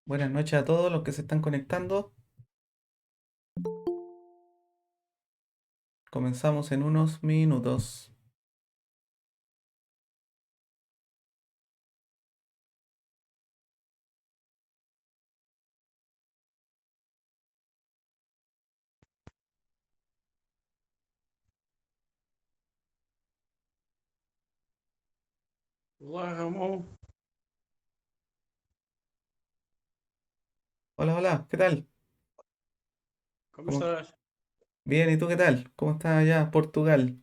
Buenas noches a todos los que se están conectando. Comenzamos en unos minutos. Olá, Ramon. Hola, hola, ¿qué tal? Como ¿Cómo- estás? Bien, ¿y tú qué tal? ¿Cómo está allá Portugal?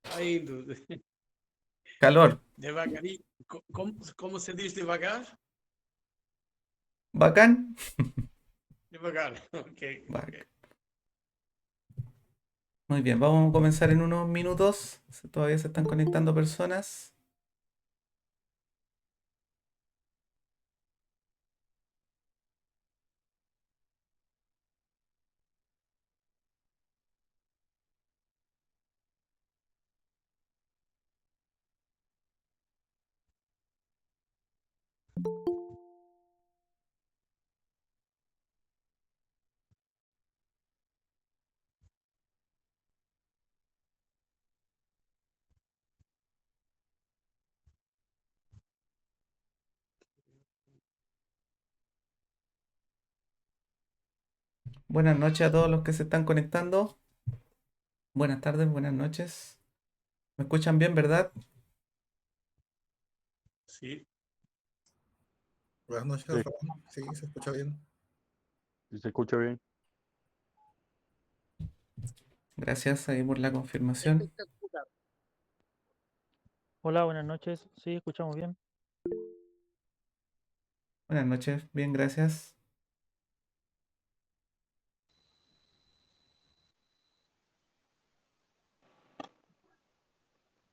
Está indo Calor. devagarinho. Como se diz devagar? ¿Bacán? Devagar. Ok, ok. Bac- Muy bien, vamos a comenzar en unos minutos. Todavía se están conectando personas. Buenas noches a todos los que se están conectando. Buenas tardes, buenas noches. ¿Me escuchan bien, verdad? Sí. Buenas noches, Sí, Ramón. Sí, se escucha bien. sí se escucha bien. Gracias ahí por la confirmación. Hola, buenas noches. Sí, escuchamos bien. Buenas noches, bien, gracias.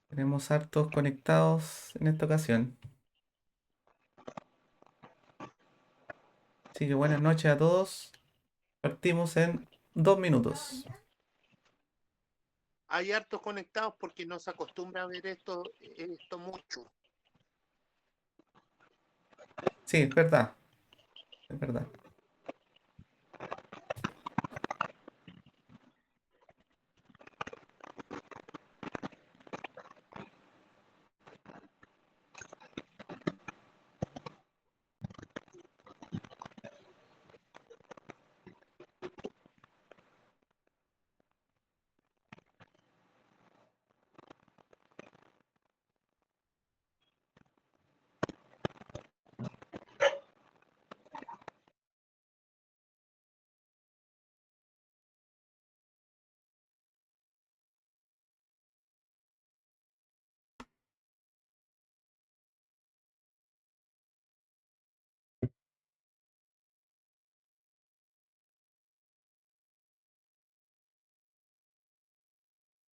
Tenemos hartos conectados en esta ocasión. Así que buenas noches a todos. Partimos en 2 minutos. Hay hartos conectados porque no se acostumbra a ver esto mucho. Sí, es verdad, es verdad.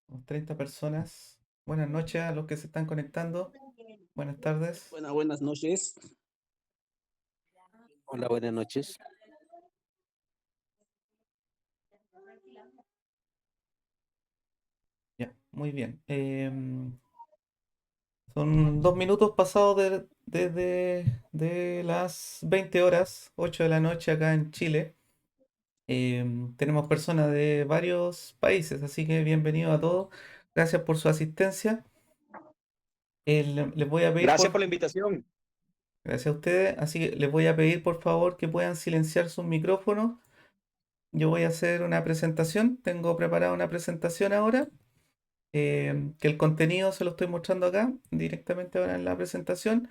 Unos 30 personas. Buenas noches a los que se están conectando. Buenas tardes. Buenas noches. Hola, buenas noches. Ya, muy bien. Son 2 minutos pasados de las 20 horas, 8 de la noche acá en Chile. Tenemos personas de varios países, así que bienvenido a todos. Gracias por su asistencia. Les voy a pedir Gracias por por la invitación. Gracias a ustedes. Así que les voy a pedir por favor que puedan silenciar sus micrófonos. Yo voy a hacer una presentación. Tengo preparada una presentación ahora. Que el contenido se lo estoy mostrando acá directamente ahora en la presentación.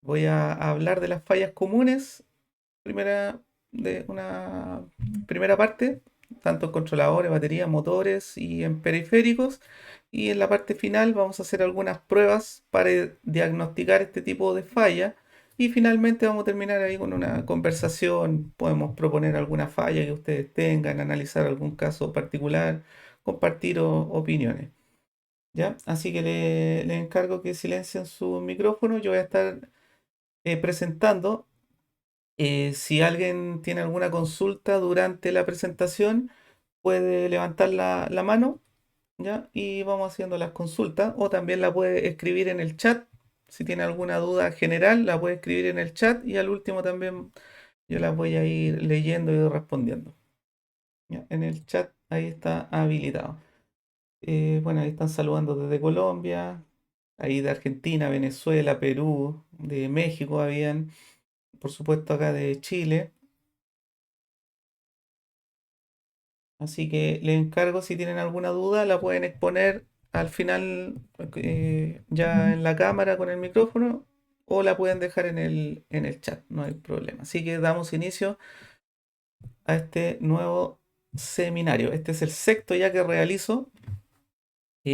Voy a hablar de las fallas comunes. Primera, de una primera parte, tanto en controladores, baterías, motores y en periféricos. Y en la parte final vamos a hacer algunas pruebas para diagnosticar este tipo de falla. Y finalmente vamos a terminar ahí con una conversación. Podemos proponer alguna falla que ustedes tengan, analizar algún caso particular, compartir opiniones. ¿Ya? Así que le encargo que silencien su micrófono. Yo voy a estar presentando. Si alguien tiene alguna consulta durante la presentación, puede levantar la mano, ¿ya? Y vamos haciendo las consultas. O también la puede escribir en el chat Si tiene alguna duda general, la puede escribir en el chat y al último también yo las voy a ir leyendo y respondiendo. ¿Ya? En el chat ahí está habilitado. Bueno, ahí están saludando desde Colombia, ahí de Argentina, Venezuela, Perú, de México habían, por supuesto acá de Chile. Así que les encargo, si tienen alguna duda, la pueden exponer al final ya en la cámara con el micrófono o la pueden dejar en el chat, no hay problema. Así que damos inicio a este nuevo seminario. Este es el sexto ya que realizo.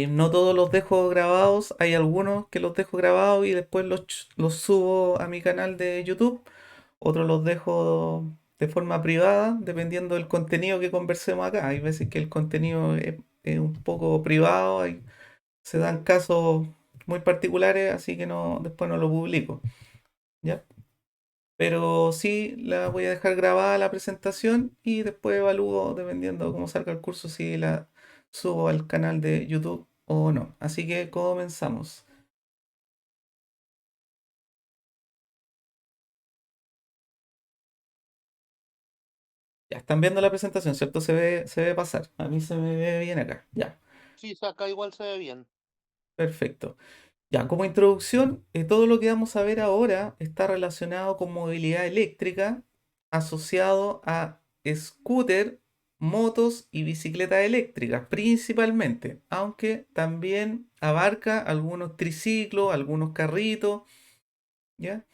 No todos los dejo grabados, hay algunos que los dejo grabados y después los subo a mi canal de YouTube. Otros los dejo de forma privada, dependiendo del contenido que conversemos acá. Hay veces que el contenido es un poco privado, se dan casos muy particulares, así que no, después no lo publico. ¿Ya? Pero sí la voy a dejar grabada la presentación y después evalúo, dependiendo de cómo salga el curso, si la subo al canal de YouTube o no. Así que comenzamos. Ya están viendo la presentación, ¿cierto? Se ve pasar. A mí se me ve bien acá. Ya, Sí, acá igual se ve bien. perfecto. Ya, como introducción, todo lo que vamos a ver ahora está relacionado con movilidad eléctrica asociado a scooter, motos y bicicletas eléctricas, principalmente, aunque también abarca algunos triciclos, algunos carritos, ¿ya?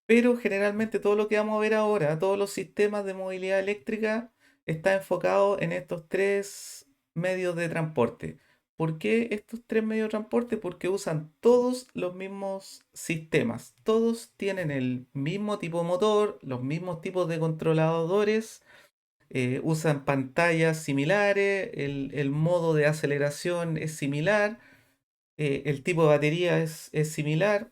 Pero generalmente todo lo que vamos a ver ahora, todos los sistemas de movilidad eléctrica, está enfocado en estos tres medios de transporte. ¿Por qué estos tres medios de transporte? Porque usan todos los mismos sistemas. Todos tienen el mismo tipo de motor, los mismos tipos de controladores, usan pantallas similares, el modo de aceleración es similar, el tipo de batería es similar.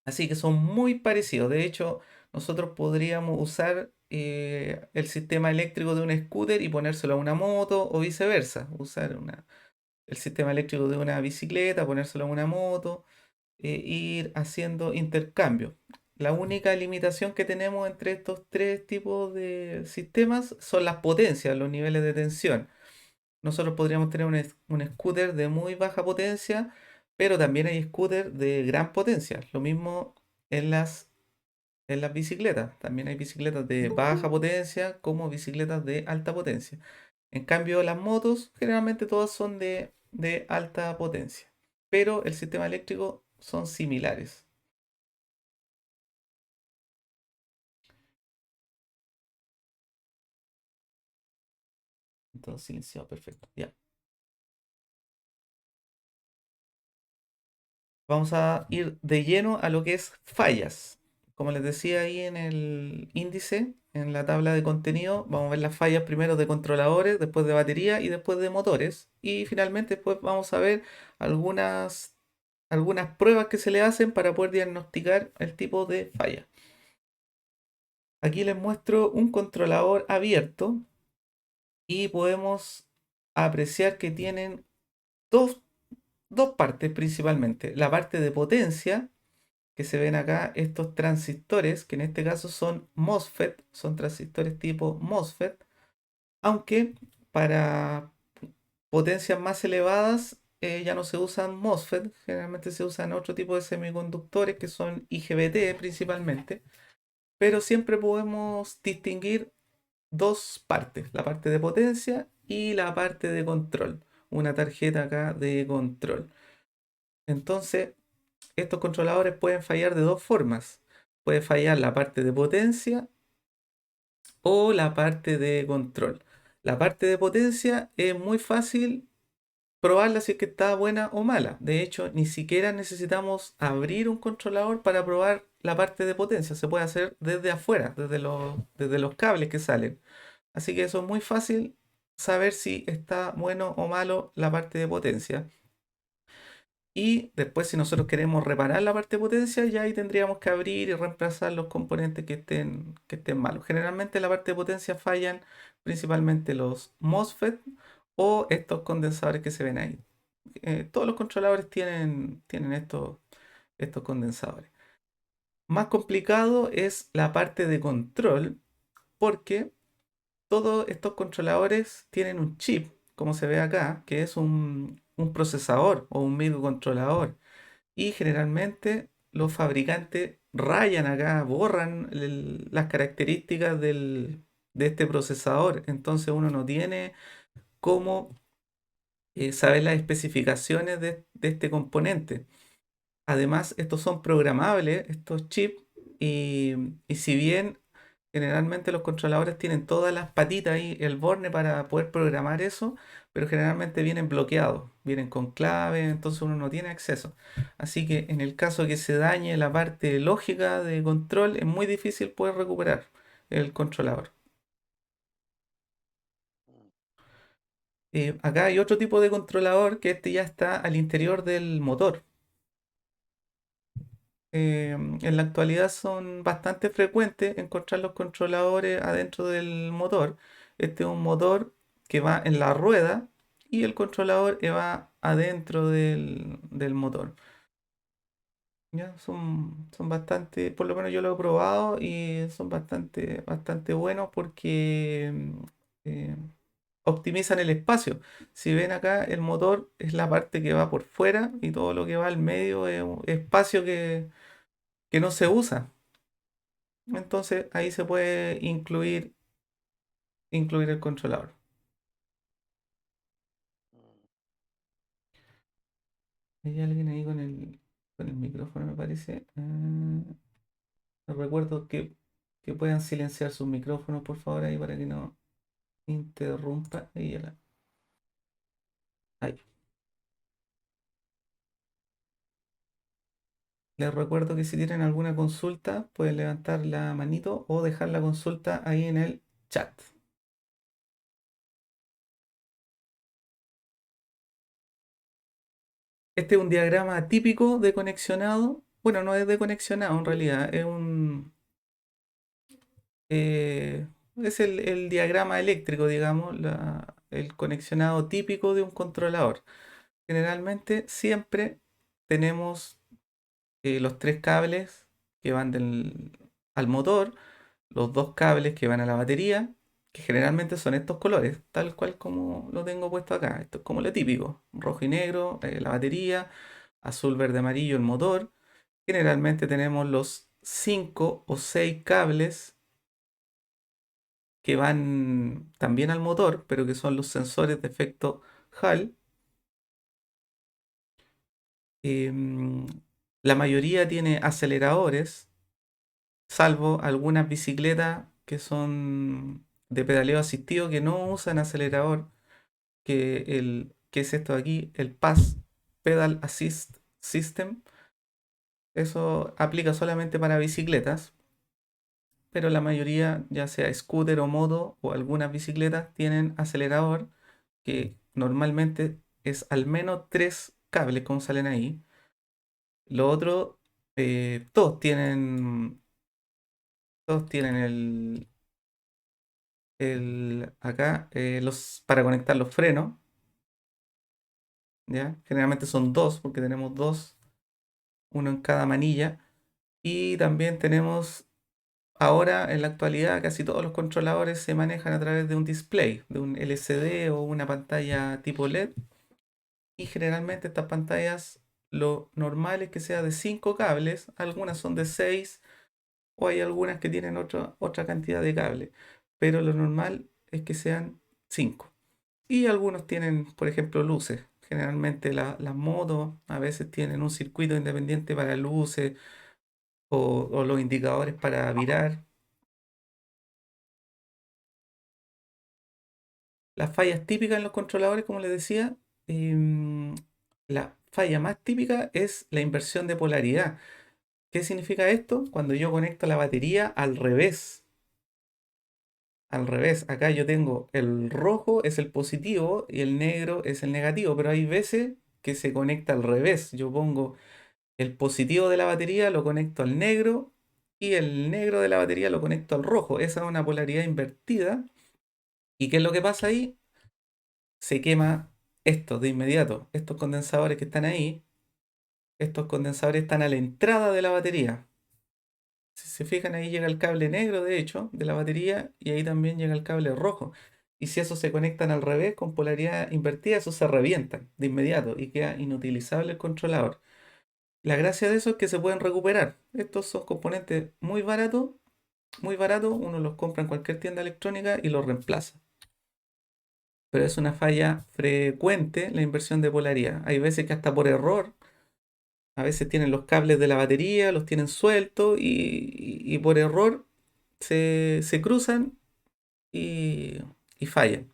Así que son muy parecidos. De hecho, nosotros podríamos usar el sistema eléctrico de un scooter y ponérselo a una moto o viceversa. Usar el sistema eléctrico de una bicicleta, ponérselo a una moto, ir haciendo intercambio. La única limitación que tenemos entre estos tres tipos de sistemas son las potencias, los niveles de tensión. Nosotros podríamos tener un scooter de muy baja potencia, pero también hay scooters de gran potencia. Lo mismo en las bicicletas. También hay bicicletas de baja potencia como bicicletas de alta potencia. En cambio, las motos generalmente todas son de alta potencia, pero el sistema eléctrico son similares. Todo silenciado, perfecto. Ya. Vamos a ir de lleno a lo que es fallas. Como les decía ahí en el índice, en la tabla de contenido, vamos a ver las fallas primero de controladores, después de batería y después de motores. Y finalmente después vamos a ver algunas pruebas que se le hacen para poder diagnosticar el tipo de falla. Aquí les muestro un controlador abierto y podemos apreciar que tienen dos, dos partes principalmente. La parte de potencia, que se ven acá, estos transistores, que en este caso son MOSFET, son transistores tipo MOSFET, aunque para potencias más elevadas ya no se usan MOSFET, generalmente se usan otro tipo de semiconductores que son IGBT principalmente, pero siempre podemos distinguir dos partes, la parte de potencia y la parte de control, una tarjeta acá de control. Entonces, estos controladores pueden fallar de dos formas. Puede fallar la parte de potencia o la parte de control. La parte de potencia es muy fácil probarla si es que está buena o mala. De hecho, ni siquiera necesitamos abrir un controlador para probar la parte de potencia. Se puede hacer desde afuera, desde los cables que salen. Así que eso es muy fácil saber si está bueno o malo la parte de potencia. Y después, si nosotros queremos reparar la parte de potencia, ya ahí tendríamos que abrir y reemplazar los componentes que estén malos. Generalmente la parte de potencia fallan principalmente los MOSFET o estos condensadores que se ven ahí. Todos los controladores tienen estos condensadores. Más complicado es la parte de control, porque todos estos controladores tienen un chip, como se ve acá, que es un procesador o un microcontrolador. Y generalmente los fabricantes rayan acá, borran las características de este procesador. Entonces uno no tiene cómo saber las especificaciones de este componente. Además, estos son programables, estos chips, y si bien generalmente los controladores tienen todas las patitas ahí, el borne para poder programar eso, pero generalmente vienen bloqueados, vienen con clave, entonces uno no tiene acceso. Así que en el caso que se dañe la parte lógica de control, es muy difícil poder recuperar el controlador. Acá hay otro tipo de controlador que este ya está al interior del motor. En la actualidad son bastante frecuentes encontrar los controladores adentro del motor. Este es un motor que va en la rueda y el controlador que va adentro del motor. ¿Ya? Son bastante, por lo menos yo lo he probado y son bastante buenos porque eh, optimizan el espacio. Si ven acá, el motor es la parte que va por fuera y todo lo que va al medio es un espacio que no se usa. Entonces ahí se puede incluir el controlador. Hay alguien ahí con el micrófono, me parece. Les recuerdo que puedan silenciar sus micrófonos, por favor, ahí para que no interrumpa. Ahí. Les recuerdo que si tienen alguna consulta, pueden levantar la manito o dejar la consulta ahí en el chat. Este es un diagrama típico de conexionado. Bueno, no es de conexionado en realidad, es el diagrama eléctrico, digamos, el conexionado típico de un controlador. Generalmente siempre tenemos los tres cables que van al motor, los dos cables que van a la batería, que generalmente son estos colores, tal cual como lo tengo puesto acá. Esto es como lo típico, rojo y negro, la batería, azul, verde, amarillo, el motor. Generalmente tenemos los 5 o 6 cables que van también al motor, pero que son los sensores de efecto Hall. Em, la mayoría tiene aceleradores, salvo algunas bicicletas que son de pedaleo asistido que no usan acelerador, que es esto de aquí, el PAS, Pedal Assist System. Eso aplica solamente para bicicletas, pero la mayoría, ya sea scooter o moto o algunas bicicletas, tienen acelerador que normalmente es al menos 3 cables como salen ahí. Lo otro, todos tienen acá para conectar los frenos, ¿ya? Generalmente son dos porque tenemos dos, uno en cada manilla. Y también tenemos, ahora en la actualidad, casi todos los controladores se manejan a través de un display, de un LCD o una pantalla tipo LED. Y generalmente estas pantallas, lo normal es que sea de 5 cables, algunas son de 6 o hay algunas que tienen otra cantidad de cables, pero lo normal es que sean 5. Y algunos tienen, por ejemplo, luces. Generalmente las motos a veces tienen un circuito independiente para luces o los indicadores para virar. Las fallas típicas en los controladores, como les decía, em, la falla más típica es la inversión de polaridad. ¿Qué significa esto? Cuando yo conecto la batería al revés. Al revés, acá yo tengo el rojo es el positivo y el negro es el negativo, pero hay veces que se conecta al revés. Yo pongo el positivo de la batería, lo conecto al negro y el negro de la batería lo conecto al rojo. Esa es una polaridad invertida. ¿Y qué es lo que pasa ahí? Se quema esto de inmediato. Estos condensadores que están ahí Estos condensadores están a la entrada de la batería. Si se fijan, ahí llega el cable negro, de hecho, de la batería, y ahí también llega el cable rojo. Y si esos se conectan al revés, con polaridad invertida, esos se revientan de inmediato y queda inutilizable el controlador. La gracia de eso es que se pueden recuperar. Estos son componentes muy baratos. Uno los compra en cualquier tienda electrónica y los reemplaza. Pero es una falla frecuente la inversión de polaridad. Hay veces que hasta por error, a veces tienen los cables de la batería, los tienen sueltos y por error se cruzan y fallan.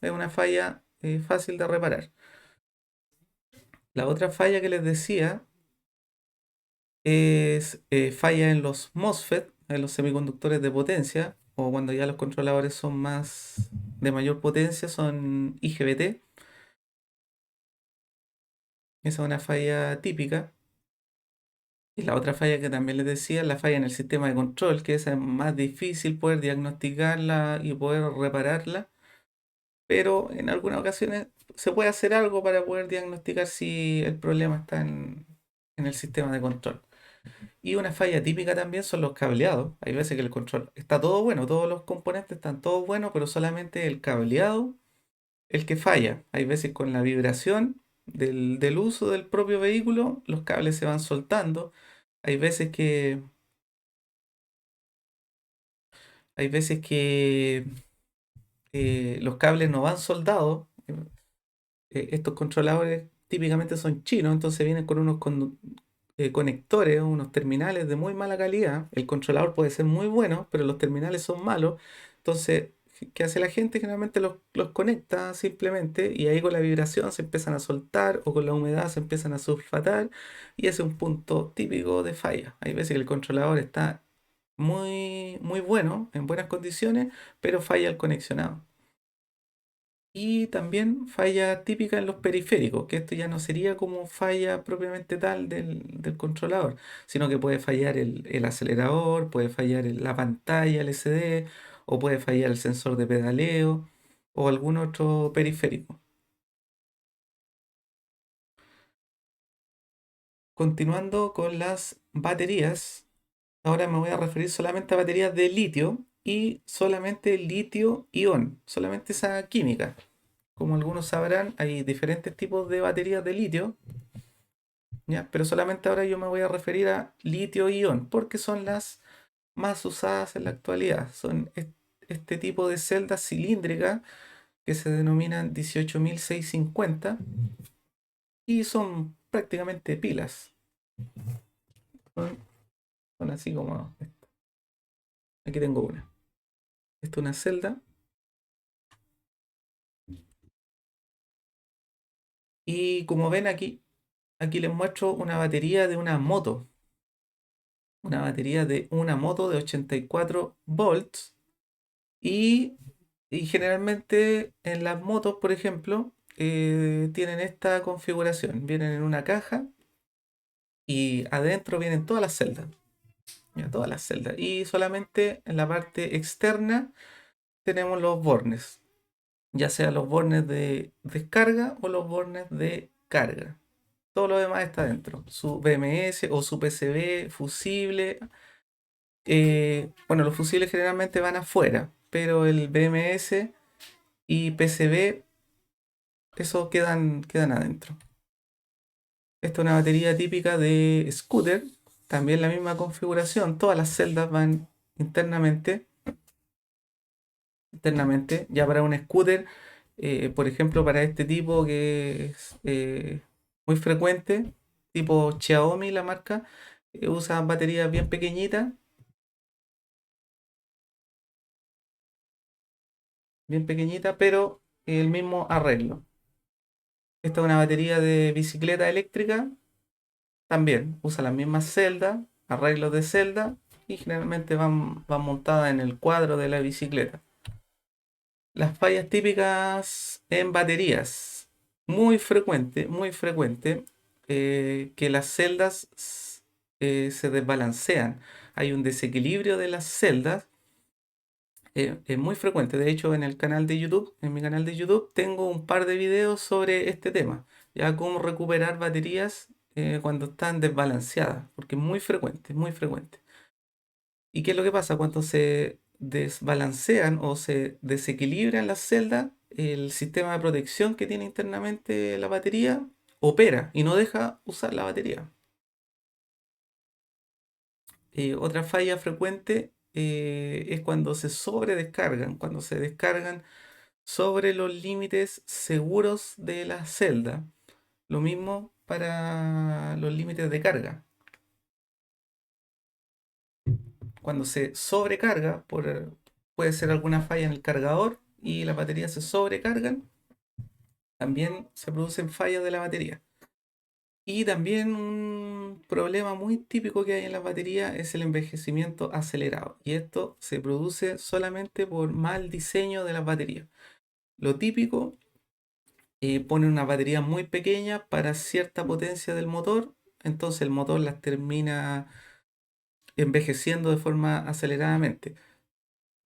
Es una falla fácil de reparar. La otra falla que les decía es falla en los MOSFET, en los semiconductores de potencia, o cuando ya los controladores son más de mayor potencia, son IGBT. Esa es una falla típica. Y la otra falla que también les decía es la falla en el sistema de control, que esa es más difícil poder diagnosticarla y poder repararla, pero en algunas ocasiones se puede hacer algo para poder diagnosticar si el problema está en el sistema de control. Y una falla típica también son los cableados. Hay veces que el control está todo bueno, todos los componentes están todos buenos, pero solamente el cableado el que falla. Hay veces con la vibración del uso del propio vehículo, los cables se van soltando. Hay veces que, hay veces que los cables no van soldados. Estos controladores típicamente son chinos, entonces vienen con unos conectores o unos terminales de muy mala calidad. El controlador puede ser muy bueno, pero los terminales son malos. Entonces, ¿qué hace la gente? Generalmente los conecta simplemente y ahí con la vibración se empiezan a soltar o con la humedad se empiezan a sulfatar y ese es un punto típico de falla. Hay veces que el controlador está muy bueno, en buenas condiciones, pero falla el conexionado. Y también falla típica en los periféricos, que esto ya no sería como falla propiamente tal del controlador, sino que puede fallar el acelerador, puede fallar la pantalla LCD, o puede fallar el sensor de pedaleo, o algún otro periférico. Continuando con las baterías, ahora me voy a referir solamente a baterías de litio y solamente litio-ion, solamente esa química. Como algunos sabrán, hay diferentes tipos de baterías de litio, ¿ya? Pero solamente ahora yo me voy a referir a litio-ion, porque son las más usadas en la actualidad. Son este tipo de celdas cilíndricas que se denominan 18650 y son prácticamente pilas. Son, son así como esto. Aquí tengo una. Esta es una celda. Y como ven aquí les muestro una batería de una moto. Una batería de una moto de 84 volts. Y, y generalmente en las motos, por ejemplo, tienen esta configuración. Vienen en una caja y adentro vienen todas las celdas. Ya, todas las celdas. Y solamente en la parte externa tenemos los bornes. Ya sea los bornes de descarga o los bornes de carga. Todo lo demás está dentro. Su BMS o su PCB, fusible. Bueno, los fusibles generalmente van afuera, pero el BMS y PCB, eso quedan adentro. Esta es una batería típica de scooter, también la misma configuración, todas las celdas van internamente. Ya para un scooter, por ejemplo, para este tipo que es muy frecuente, tipo Xiaomi, la marca, usa baterías bien pequeñita, pero el mismo arreglo. Esta es una batería de bicicleta eléctrica, también usa las mismas celdas, arreglos de celda y generalmente van montadas en el cuadro de la bicicleta. Las fallas típicas en baterías, muy frecuente, que las celdas se desbalancean. Hay un desequilibrio de las celdas, es muy frecuente. De hecho, en el canal de YouTube, en mi canal de YouTube, tengo un par de videos sobre este tema. Ya cómo recuperar baterías cuando están desbalanceadas, porque es muy frecuente, muy frecuente. ¿Y qué es lo que pasa? Cuando se desbalancean o se desequilibran las celdas, el sistema de protección que tiene internamente la batería opera y no deja usar la batería. Otra falla frecuente es cuando se sobredescargan, cuando se descargan sobre los límites seguros de la celda. Lo mismo para los límites de carga. Cuando se sobrecarga, puede ser alguna falla en el cargador y las baterías se sobrecargan, también se producen fallas de la batería. Y también un problema muy típico que hay en las baterías es el envejecimiento acelerado. Y esto se produce solamente por mal diseño de las baterías. Lo típico, ponen una batería muy pequeña para cierta potencia del motor, entonces el motor las termina envejeciendo de forma aceleradamente.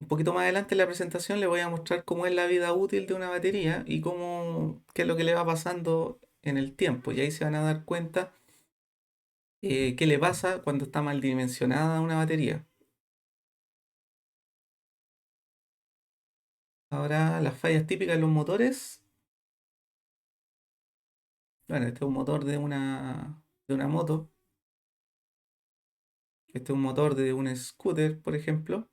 Un poquito más adelante en la presentación le voy a mostrar cómo es la vida útil de una batería y qué es lo que le va pasando en el tiempo. Y ahí se van a dar cuenta qué le pasa cuando está mal dimensionada una batería. Ahora, las fallas típicas de los motores. Bueno, este es un motor de una moto. Este es un motor de un scooter, por ejemplo.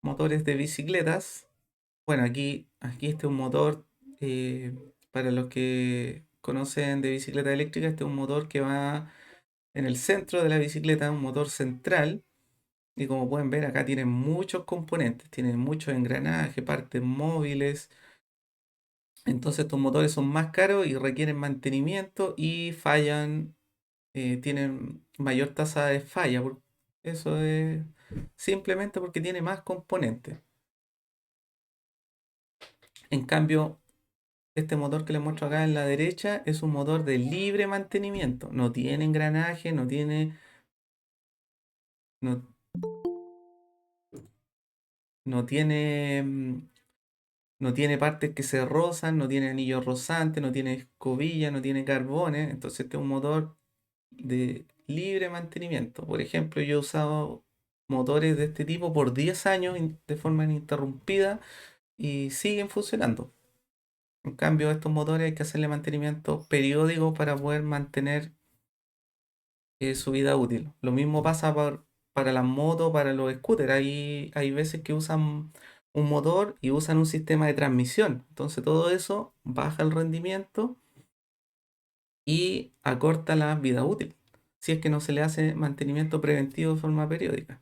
Motores de bicicletas. Bueno, aquí este es un motor, para los que conocen de bicicleta eléctrica, este es un motor que va en el centro de la bicicleta, un motor central. Y como pueden ver, acá tiene muchos componentes, tiene muchos engranajes, partes móviles. Entonces estos motores son más caros y requieren mantenimiento y fallan, tienen mayor tasa de falla. Eso es simplemente porque tiene más componentes. En cambio, este motor que les muestro acá en la derecha es un motor de libre mantenimiento. No tiene engranaje, no, no tiene, no tiene partes que se rozan, no tiene anillos rozantes, no tiene escobilla, no tiene carbones. Entonces este es un motor de libre mantenimiento. Por ejemplo, yo he usado motores de este tipo por 10 años de forma ininterrumpida y siguen funcionando. En cambio, estos motores hay que hacerle mantenimiento periódico para poder mantener su vida útil. Lo mismo pasa para las motos, para los scooters. Hay veces que usan un motor y usan un sistema de transmisión. Entonces todo eso baja el rendimiento y acorta la vida útil, si es que no se le hace mantenimiento preventivo de forma periódica.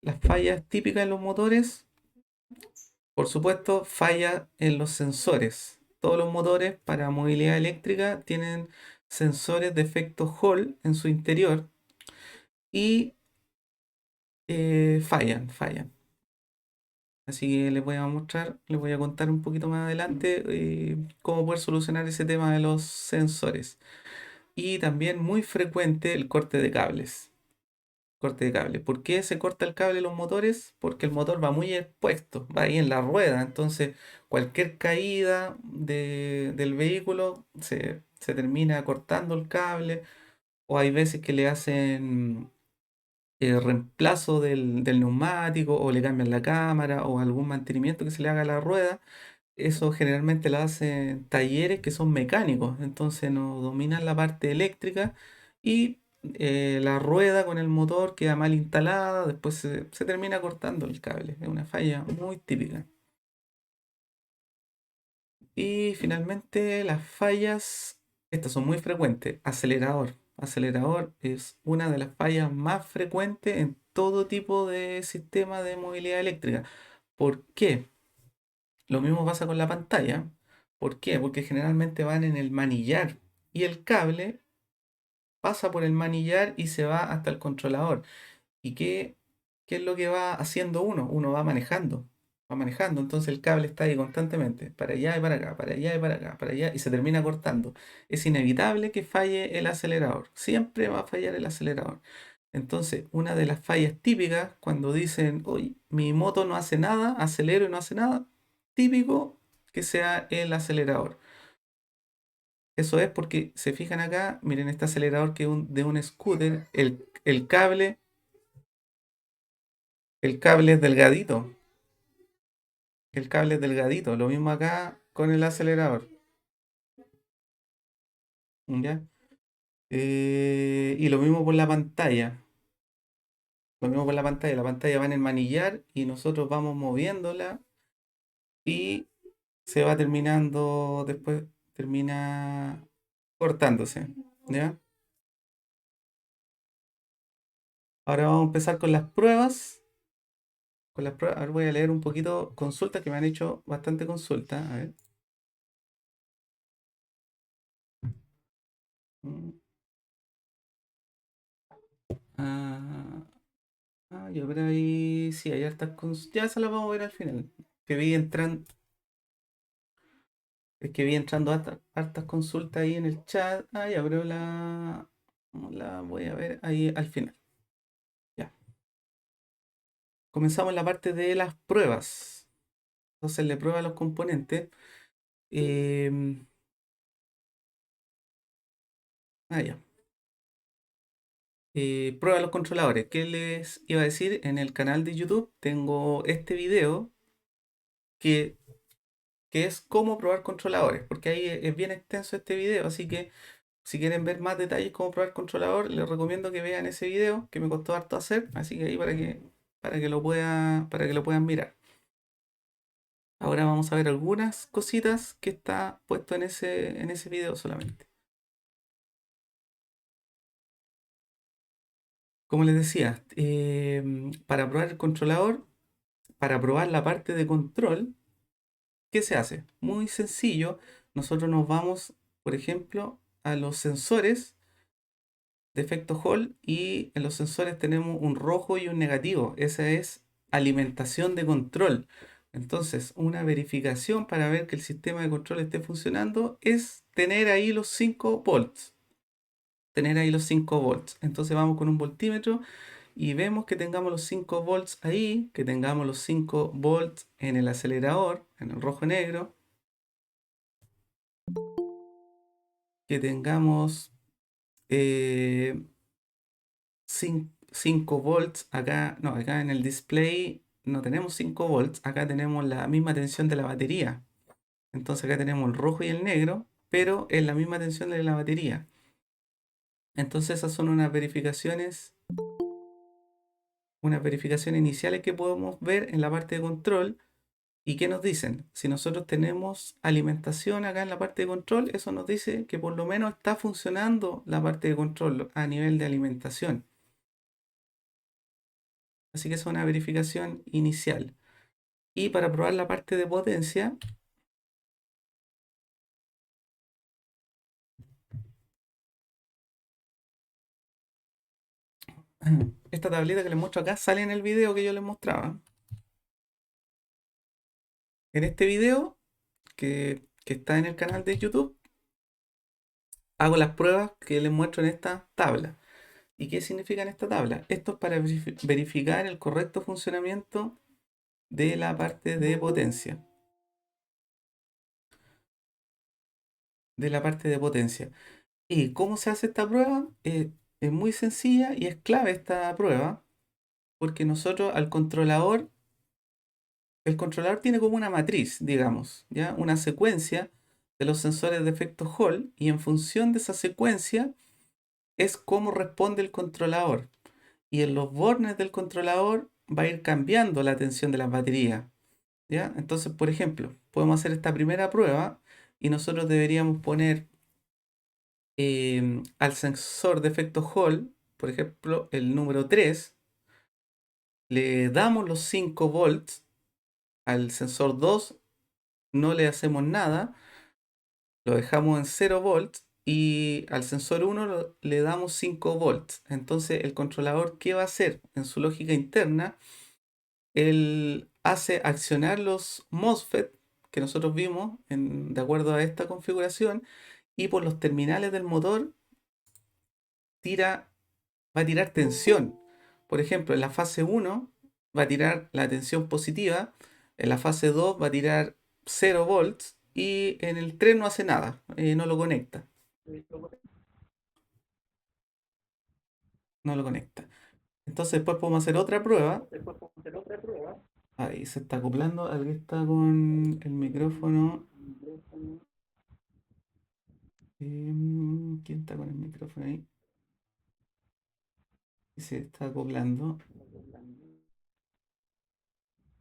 Las fallas típicas en los motores, por supuesto, falla en los sensores. Todos los motores para movilidad eléctrica tienen sensores de efecto Hall en su interior y fallan. Así que les voy a mostrar, les voy a contar un poquito más adelante cómo poder solucionar ese tema de los sensores. Y también muy frecuente el corte de cables. Corte de cable. ¿Por qué se corta el cable de los motores? Porque el motor va muy expuesto, va ahí en la rueda. Entonces, cualquier caída del vehículo se termina cortando el cable. O hay veces que le hacen reemplazo del neumático, o le cambian la cámara, o algún mantenimiento que se le haga a la rueda. Eso generalmente lo hacen talleres que son mecánicos, entonces no dominan la parte eléctrica y la rueda con el motor queda mal instalada, después se termina cortando el cable. Es una falla muy típica. Y finalmente las fallas, estas son muy frecuentes. Acelerador. Acelerador es una de las fallas más frecuentes en todo tipo de sistema de movilidad eléctrica. ¿Por qué? Lo mismo pasa con la pantalla. ¿Por qué? Porque generalmente van en el manillar y el cable pasa por el manillar y se va hasta el controlador. ¿Y qué es lo que va haciendo uno? Uno va manejando, entonces el cable está ahí constantemente, para allá y para acá, para allá y para acá, para allá, y se termina cortando. Es inevitable que falle el acelerador, siempre va a fallar el acelerador. Entonces, una de las fallas típicas cuando dicen, oye, mi moto no hace nada, acelero y no hace nada, típico que sea el acelerador. Eso es porque se fijan acá, miren este acelerador que es de un scooter, el cable es delgadito. El cable es delgadito. Lo mismo acá con el acelerador. ¿Ya? Y lo mismo por la pantalla. Lo mismo por la pantalla. La pantalla va en el manillar y nosotros vamos moviéndola y se va terminando, después termina cortándose. ¿Ya? Ahora vamos a empezar con las pruebas. Con las pruebas, ahora voy a leer un poquito consultas que me han hecho bastante consultas. A ver. Mm. Ah, yo creo ahí sí, hay hartas consultas. Ya se las vamos a ver al final. Que vi entran, es que vi entrando hartas consultas ahí en el chat. Ya, pero la voy a ver ahí al final. Ya. Comenzamos la parte de las pruebas. Entonces le prueba a los componentes. Em, ya. Prueba los controladores. ¿Qué les iba a decir? En el canal de YouTube tengo este video que, que es cómo probar controladores, porque ahí es bien extenso este video, así que si quieren ver más detalles cómo probar controlador, les recomiendo que vean ese video que me costó harto hacer, así que ahí para que lo puedan mirar. Ahora vamos a ver algunas cositas que está puesto en ese video solamente. Como les decía, para probar el controlador, para probar la parte de control, ¿qué se hace? Muy sencillo. Nosotros nos vamos, por ejemplo, a los sensores de efecto Hall y en los sensores tenemos un rojo y un negativo. Esa es alimentación de control. Entonces, una verificación para ver que el sistema de control esté funcionando es tener ahí los 5 volts. Tener ahí los 5 volts. Entonces vamos con un voltímetro y vemos que tengamos los 5 volts ahí, que tengamos los 5 volts en el acelerador, en el rojo y negro, que tengamos 5 volts acá, no, acá en el display no tenemos 5 volts, acá tenemos la misma tensión de la batería. Entonces acá tenemos el rojo y el negro, pero es la misma tensión de la batería. Entonces esas son unas verificaciones iniciales que podemos ver en la parte de control. ¿Y qué nos dicen? Si nosotros tenemos alimentación acá en la parte de control, eso nos dice que por lo menos está funcionando la parte de control a nivel de alimentación. Así que es una verificación inicial. Y para probar la parte de potencia, esta tableta que les muestro acá sale en el video que yo les mostraba. En este video que está en el canal de YouTube, hago las pruebas que les muestro en esta tabla. ¿Y qué significa en esta tabla? Esto es para verificar el correcto funcionamiento de la parte de potencia. De la parte de potencia. ¿Y cómo se hace esta prueba? Es muy sencilla y es clave esta prueba porque nosotros al controlador, el controlador tiene como una matriz, digamos, ¿ya? Una secuencia de los sensores de efecto Hall y en función de esa secuencia es cómo responde el controlador. Y en los bornes del controlador va a ir cambiando la tensión de las baterías, ¿ya? Entonces, por ejemplo, podemos hacer esta primera prueba y nosotros deberíamos poner al sensor de efecto Hall, por ejemplo, el número 3, le damos los 5 volts, al sensor 2 no le hacemos nada, lo dejamos en 0 volts y al sensor 1 le damos 5 volts. Entonces el controlador, ¿qué va a hacer? En su lógica interna, él hace accionar los MOSFET que nosotros vimos de acuerdo a esta configuración y por los terminales del motor tira va a tirar tensión. Por ejemplo, en la fase 1 va a tirar la tensión positiva, en la fase 2 va a tirar 0 volts y en el 3 no hace nada, no lo conecta. No lo conecta. Entonces después podemos hacer otra prueba. Ahí se está acoplando. Alguien está con el micrófono. ¿Quién está con el micrófono ahí? Y se está acoplando.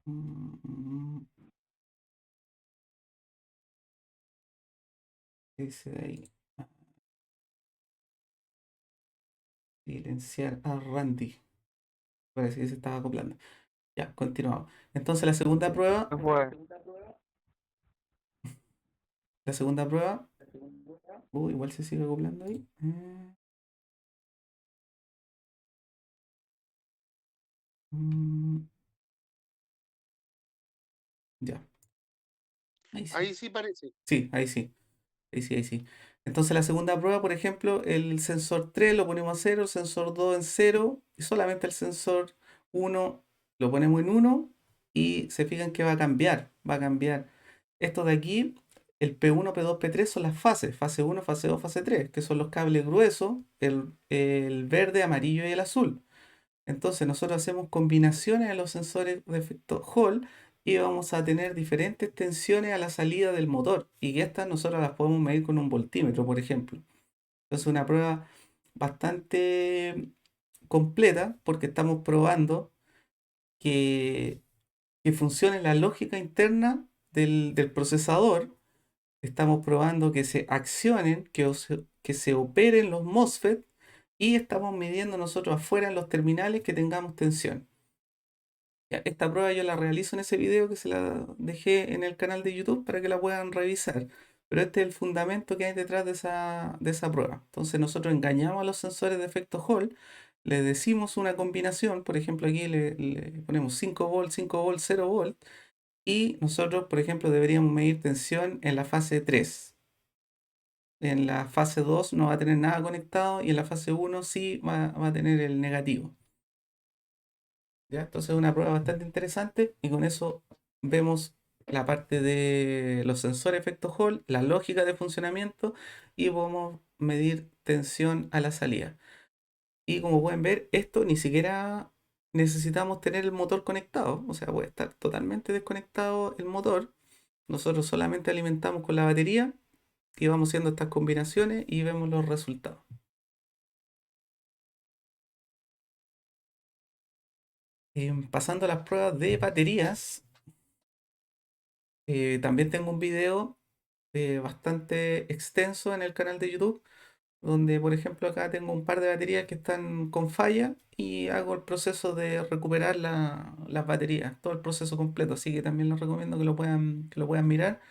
Mm, ¿Qué dice de ahí? Silenciar a Randy. Parece que se estaba acoplando. Ya, continuamos. Entonces la segunda prueba. La segunda prueba. Igual se sigue acoplando ahí. Mm, ya. Ahí sí. Ahí sí parece. Sí, ahí sí. Ahí sí, ahí sí. Entonces la segunda prueba, por ejemplo, el sensor 3 lo ponemos a 0, el sensor 2 en 0 y solamente el sensor 1 lo ponemos en 1 y se fijan que va a cambiar, va a cambiar. Esto de aquí, el P1, P2, P3 son las fases, fase 1, fase 2, fase 3, que son los cables gruesos, el verde, amarillo y el azul. Entonces nosotros hacemos combinaciones en los sensores de efecto Hall y vamos a tener diferentes tensiones a la salida del motor y que estas nosotros las podemos medir con un voltímetro, por ejemplo. Entonces una prueba bastante completa porque estamos probando que, que funcione la lógica interna del procesador. Estamos probando que se accionen, que se operen los MOSFET y estamos midiendo nosotros afuera en los terminales que tengamos tensión. Ya, esta prueba yo la realizo en ese video que se la dejé en el canal de YouTube para que la puedan revisar. Pero este es el fundamento que hay detrás de esa prueba. Entonces nosotros engañamos a los sensores de efecto Hall, les decimos una combinación, por ejemplo aquí le ponemos 5 volts, 5 volts, 0 volts, y nosotros, por ejemplo, deberíamos medir tensión en la fase 3. En la fase 2 no va a tener nada conectado y en la fase 1 sí va a tener el negativo. ¿Ya? Entonces es una prueba bastante interesante y con eso vemos la parte de los sensores efecto Hall, la lógica de funcionamiento y podemos medir tensión a la salida. Y como pueden ver, esto ni siquiera necesitamos tener el motor conectado, o sea, puede estar totalmente desconectado el motor. Nosotros solamente alimentamos con la batería y vamos haciendo estas combinaciones y vemos los resultados. Pasando a las pruebas de baterías, también tengo un video bastante extenso en el canal de YouTube, donde por ejemplo acá tengo un par de baterías que están con falla y hago el proceso de recuperar las baterías, todo el proceso completo, así que también les recomiendo que lo puedan mirar.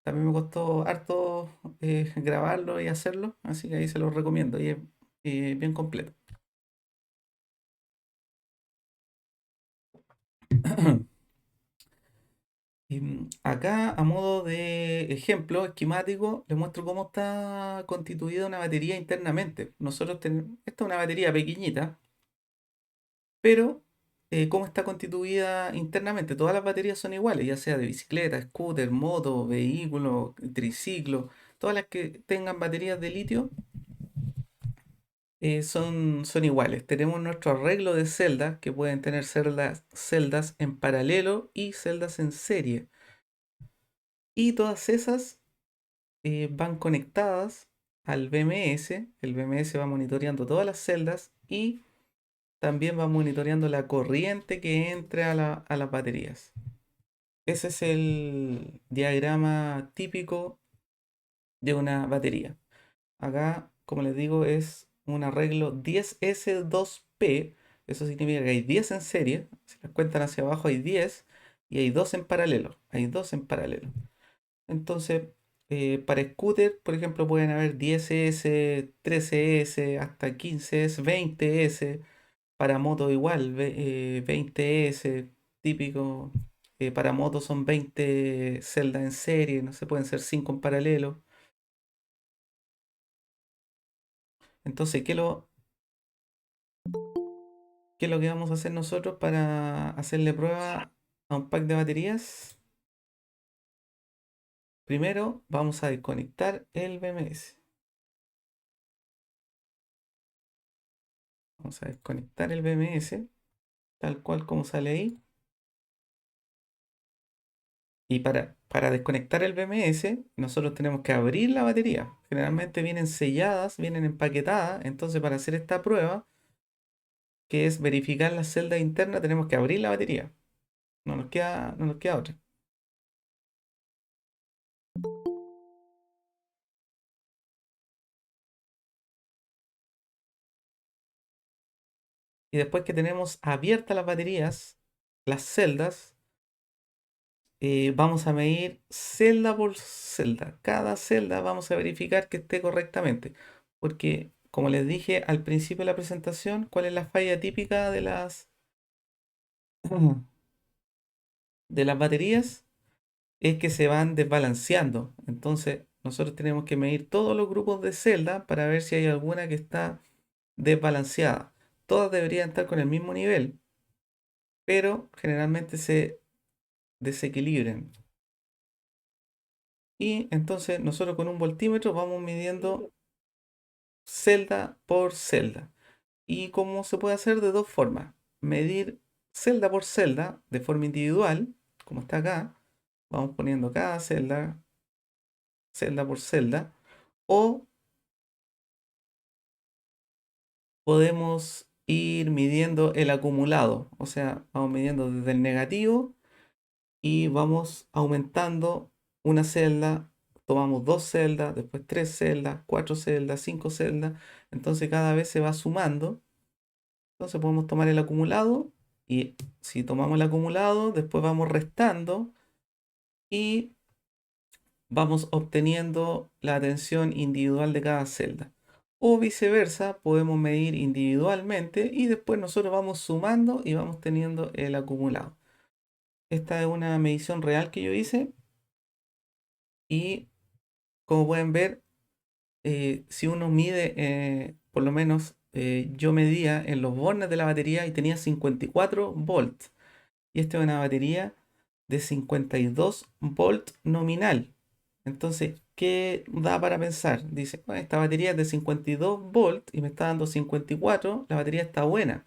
También me costó harto grabarlo y hacerlo, así que ahí se los recomiendo y es bien completo. Acá, a modo de ejemplo esquemático, les muestro cómo está constituida una batería internamente. Nosotros tenemos, esta es una batería pequeñita, pero cómo está constituida internamente. Todas las baterías son iguales, ya sea de bicicleta, scooter, moto, vehículo, triciclo, todas las que tengan baterías de litio son iguales. Tenemos nuestro arreglo de celdas, que pueden tener celdas en paralelo y celdas en serie. Y todas esas van conectadas al BMS. El BMS va monitoreando todas las celdas y también va monitoreando la corriente que entre a las baterías. Ese es el diagrama típico de una batería. Acá, como les digo, es un arreglo 10S2P. Eso significa que hay 10 en serie. Si las cuentan hacia abajo hay 10 y hay 2 en paralelo. Hay 2 en paralelo. Entonces, para scooter, por ejemplo, pueden haber 10S, 13S, hasta 15S, 20S. Para moto igual, 20S, típico. Para moto son 20 celdas en serie, no se pueden ser 5 en paralelo. Entonces, ¿Qué es lo que vamos a hacer nosotros para hacerle prueba a un pack de baterías? Primero vamos a desconectar el BMS. Vamos a desconectar el BMS, tal cual como sale ahí. Y para desconectar el BMS, nosotros tenemos que abrir la batería. Generalmente vienen selladas, vienen empaquetadas. Entonces, para hacer esta prueba, que es verificar la celda interna, tenemos que abrir la batería. No nos queda otra. Y después que tenemos abiertas las baterías, las celdas, vamos a medir celda por celda. Cada celda vamos a verificar que esté correctamente. Porque, como les dije al principio de la presentación, ¿cuál es la falla típica de las baterías? Es que se van desbalanceando. Entonces, nosotros tenemos que medir todos los grupos de celda para ver si hay alguna que está desbalanceada. Todas deberían estar con el mismo nivel, pero generalmente se desequilibran. Y entonces nosotros con un voltímetro vamos midiendo celda por celda. ¿Y cómo se puede hacer? De dos formas. Medir celda por celda de forma individual, como está acá. Vamos poniendo cada celda, celda por celda. O podemos ir midiendo el acumulado. O sea, vamos midiendo desde el negativo y vamos aumentando una celda. Tomamos dos celdas, después tres celdas, cuatro celdas, cinco celdas. Entonces cada vez se va sumando. Entonces podemos tomar el acumulado y si tomamos el acumulado, después vamos restando y vamos obteniendo la tensión individual de cada celda. O viceversa, podemos medir individualmente y después nosotros vamos sumando y vamos teniendo el acumulado. Esta es una medición real que yo hice y como pueden ver, si uno mide, por lo menos yo medía en los bornes de la batería y tenía 54 volts. Y esta es una batería de 52 volt nominal. Entonces, ¿qué da para pensar? Dice, "Bueno, esta batería es de 52 volt y me está dando 54, la batería está buena,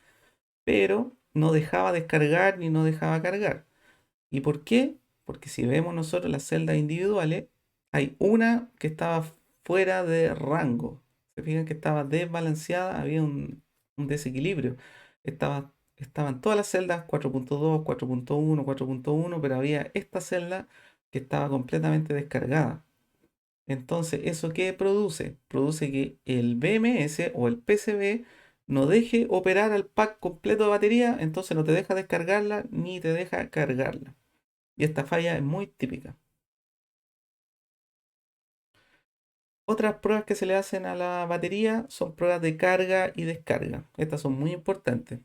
pero no dejaba descargar ni no dejaba cargar. ¿Y por qué? Porque si vemos nosotros las celdas individuales, hay una que estaba fuera de rango. Se fijan que estaba desbalanceada, había un desequilibrio. Estaban todas las celdas 4.2, 4.1, 4.1, pero había esta celda que estaba completamente descargada. Entonces, ¿eso qué produce? Produce que el BMS o el PCB no deje operar al pack completo de batería, entonces no te deja descargarla ni te deja cargarla. Y esta falla es muy típica. Otras pruebas que se le hacen a la batería son pruebas de carga y descarga. Estas son muy importantes.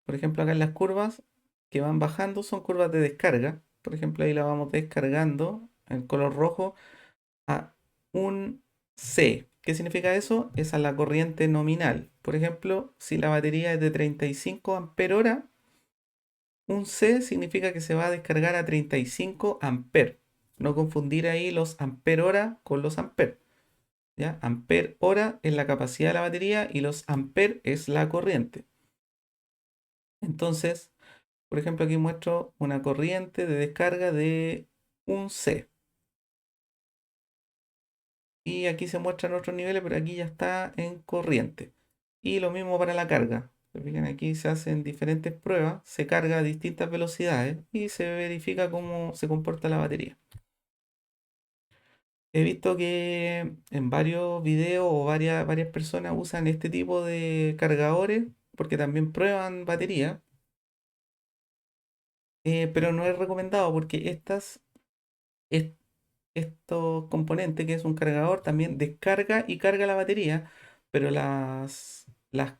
Por ejemplo, acá en las curvas que van bajando son curvas de descarga. Por ejemplo, ahí la vamos descargando en color rojo a un C. ¿Qué significa eso? Esa es la corriente nominal. Por ejemplo, si la batería es de 35 ampere hora, un C significa que se va a descargar a 35 amperes. No confundir ahí los ampere hora con los amperes. ¿Ya? Ampere hora es la capacidad de la batería y los amperes es la corriente. Entonces, por ejemplo, aquí muestro una corriente de descarga de un C. Y aquí se muestran otros niveles, pero aquí ya está en corriente. Y lo mismo para la carga. Se fijan, aquí se hacen diferentes pruebas, se carga a distintas velocidades y se verifica cómo se comporta la batería. He visto que en varios videos o varias personas usan este tipo de cargadores porque también prueban batería, pero no es recomendado porque es- estos componentes, que es un cargador, también descarga y carga la batería, pero las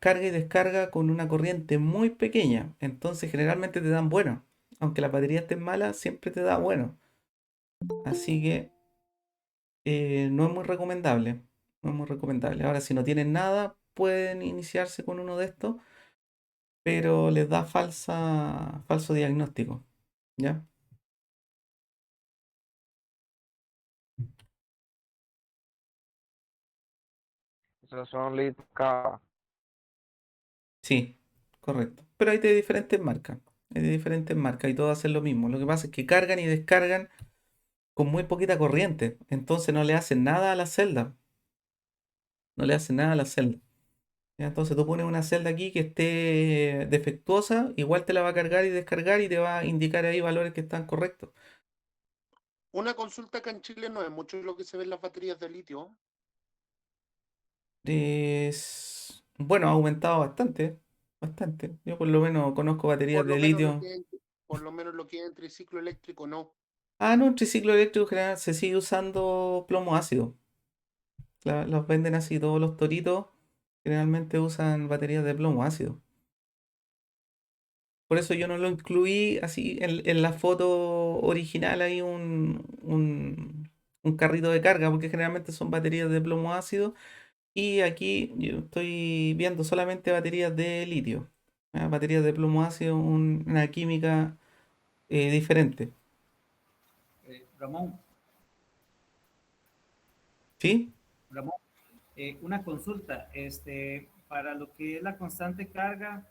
carga y descarga con una corriente muy pequeña. Entonces generalmente te dan bueno. Aunque la batería esté mala, siempre te da bueno. Así que no es muy recomendable. No es muy recomendable. Ahora, si no tienen nada, pueden iniciarse con uno de estos. pero les da falso diagnóstico, ¿ya? Esos son lead K. Sí, correcto. Pero hay de diferentes marcas. Hay de diferentes marcas y todos hacen lo mismo. Lo que pasa es que cargan y descargan con muy poquita corriente. Entonces no le hacen nada a la celda. No le hacen nada a la celda. ¿Ya? Entonces tú pones una celda aquí que esté defectuosa, igual te la va a cargar y descargar y te va a indicar ahí valores que están correctos. Una consulta acá en Chile no es mucho lo que se ve en las baterías de litio. Bueno, ha aumentado bastante, bastante. Yo por lo menos conozco baterías Por de lo menos lo litio. que es, por lo menos lo que es en triciclo eléctrico, no. Ah, no, en triciclo eléctrico general se sigue usando plomo ácido. Los venden así, todos los toritos generalmente usan baterías de plomo ácido. Por eso yo no lo incluí así en la foto original, hay un carrito de carga, porque generalmente son baterías de plomo ácido. Y aquí yo estoy viendo solamente baterías de litio. ¿Ya? Baterías de plomo ácido, una química diferente. Ramón, ¿Sí? Ramón, una consulta, para lo que es la constante carga,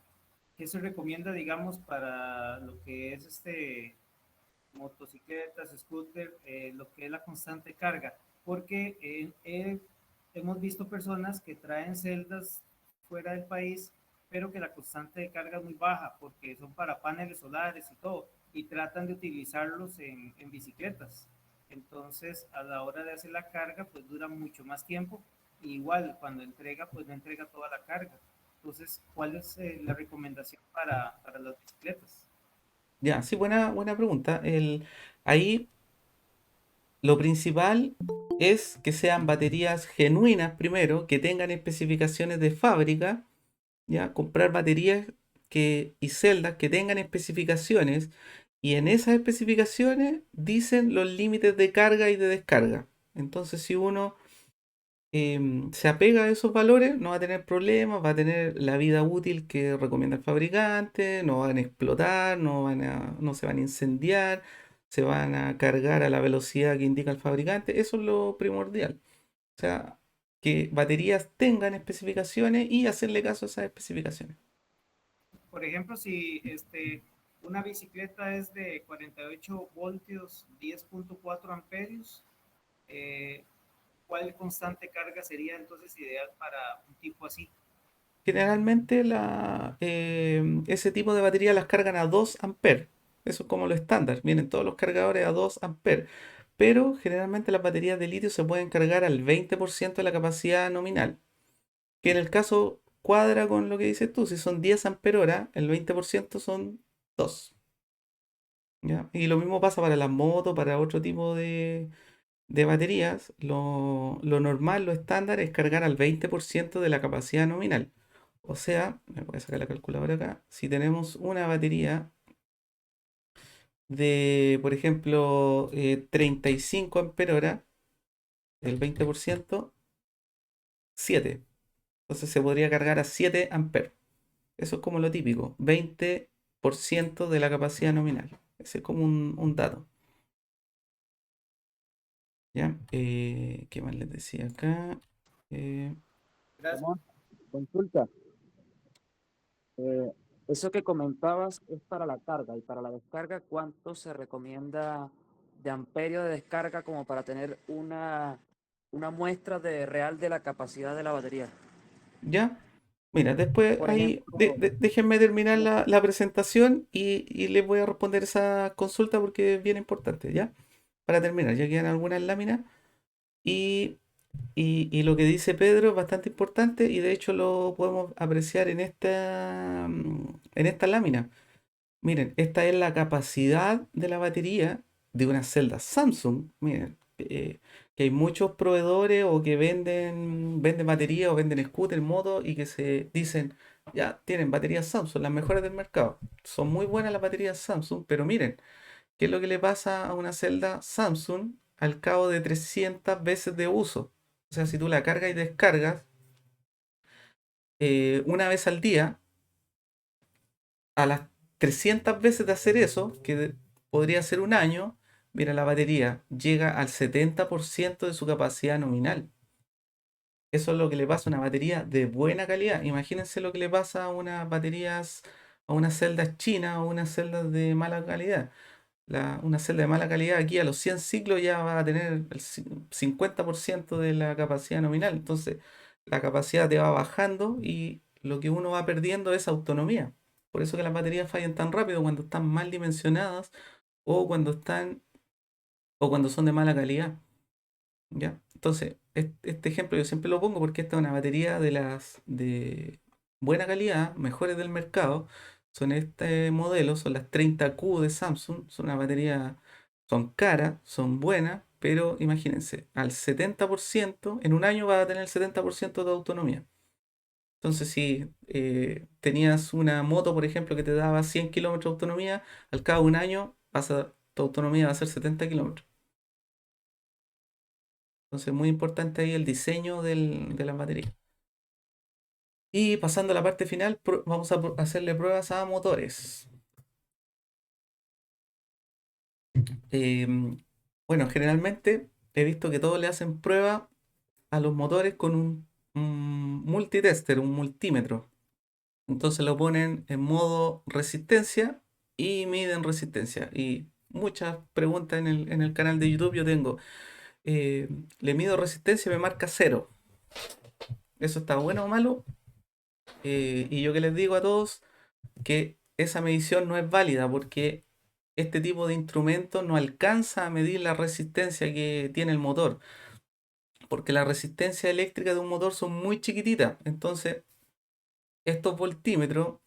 ¿qué se recomienda, digamos, para lo que es motocicletas, scooter, lo que es la constante carga? Porque hemos visto personas que traen celdas fuera del país, pero que la constante de carga es muy baja, porque son para paneles solares y todo, y tratan de utilizarlos en bicicletas. Entonces, a la hora de hacer la carga, pues dura mucho más tiempo. Igual, cuando entrega, pues no entrega toda la carga. Entonces, ¿cuál es la recomendación para las bicicletas? Ya, sí, buena pregunta. Ahí lo principal es que sean baterías genuinas primero, que tengan especificaciones de fábrica, ¿ya? Comprar baterías y celdas que tengan especificaciones y en esas especificaciones dicen los límites de carga y de descarga. Entonces, si uno se apega a esos valores, no va a tener problemas, va a tener la vida útil que recomienda el fabricante, no van a explotar, no se van a incendiar, se van a cargar a la velocidad que indica el fabricante. Eso es lo primordial. O sea, que baterías tengan especificaciones y hacerle caso a esas especificaciones. Por ejemplo, si una bicicleta es de 48 voltios, 10.4 amperios, eh, ¿cuál constante carga sería entonces ideal para un tipo así? Generalmente ese tipo de baterías las cargan a 2 amperes. Eso es como lo estándar. Vienen todos los cargadores a 2 amperes. Pero generalmente las baterías de litio se pueden cargar al 20% de la capacidad nominal. Que en el caso cuadra con lo que dices tú. Si son 10 ampere hora, el 20% son 2. ¿Ya? Y lo mismo pasa para las motos, para otro tipo de baterías. Lo normal, lo estándar es cargar al 20% de la capacidad nominal. O sea, me voy a sacar la calculadora acá. Si tenemos una batería de, por ejemplo, 35 ampere hora, el 20%, 7. Entonces se podría cargar a 7 amperes. Eso es como lo típico, 20% de la capacidad nominal. Ese es como un dato. ¿Ya? ¿Qué más les decía acá? Eh, Gracias. Ramón, consulta. Eh, Eso que comentabas es para la carga y para la descarga, ¿cuánto se recomienda de amperio de descarga como para tener una muestra de real de la capacidad de la batería? ¿Ya? Mira, después Por ahí ejemplo, déjenme terminar la presentación y les voy a responder esa consulta porque es bien importante, ¿ya? Para terminar, ya quedan algunas láminas y, y lo que dice Pedro es bastante importante y de hecho lo podemos apreciar en esta lámina. Miren, esta es la capacidad de la batería de una celda Samsung. Miren, que hay muchos proveedores o que venden baterías o venden scooter, moto y que se dicen, ya tienen baterías Samsung, las mejores del mercado. Son muy buenas las baterías Samsung, pero miren, ¿qué es lo que le pasa a una celda Samsung al cabo de 300 veces de uso? O sea, si tú la cargas y descargas una vez al día, a las 300 veces de hacer eso, podría ser un año, mira, la batería llega al 70% de su capacidad nominal. Eso es lo que le pasa a una batería de buena calidad. Imagínense lo que le pasa a unas baterías, a unas celdas chinas o unas celdas de mala calidad. Una celda de mala calidad aquí a los 100 ciclos ya va a tener el 50% de la capacidad nominal. Entonces, la capacidad te va bajando y lo que uno va perdiendo es autonomía. Por eso que las baterías fallan tan rápido cuando están mal dimensionadas o cuando son de mala calidad. ¿Ya? Entonces, este ejemplo yo siempre lo pongo porque esta es una batería de las de buena calidad, mejores del mercado. Son este modelo, son las 30Q de Samsung. Son una batería, son caras, son buenas, pero imagínense, al 70%, en un año va a tener el 70% de autonomía. Entonces, si tenías una moto, por ejemplo, que te daba 100 kilómetros de autonomía, al cabo de un año tu autonomía va a ser 70 kilómetros. Entonces, muy importante ahí el diseño de las baterías. Y pasando a la parte final, vamos a hacerle pruebas a motores. Bueno, generalmente he visto que todos le hacen prueba a los motores con un multitester, un multímetro. Entonces lo ponen en modo resistencia y miden resistencia. Y muchas preguntas en el canal de YouTube yo tengo. Le mido resistencia y me marca 0. ¿Eso está bueno o malo? Y yo que les digo a todos que esa medición no es válida porque este tipo de instrumento no alcanza a medir la resistencia que tiene el motor, porque la resistencia eléctrica de un motor son muy chiquititas. Entonces, estos voltímetros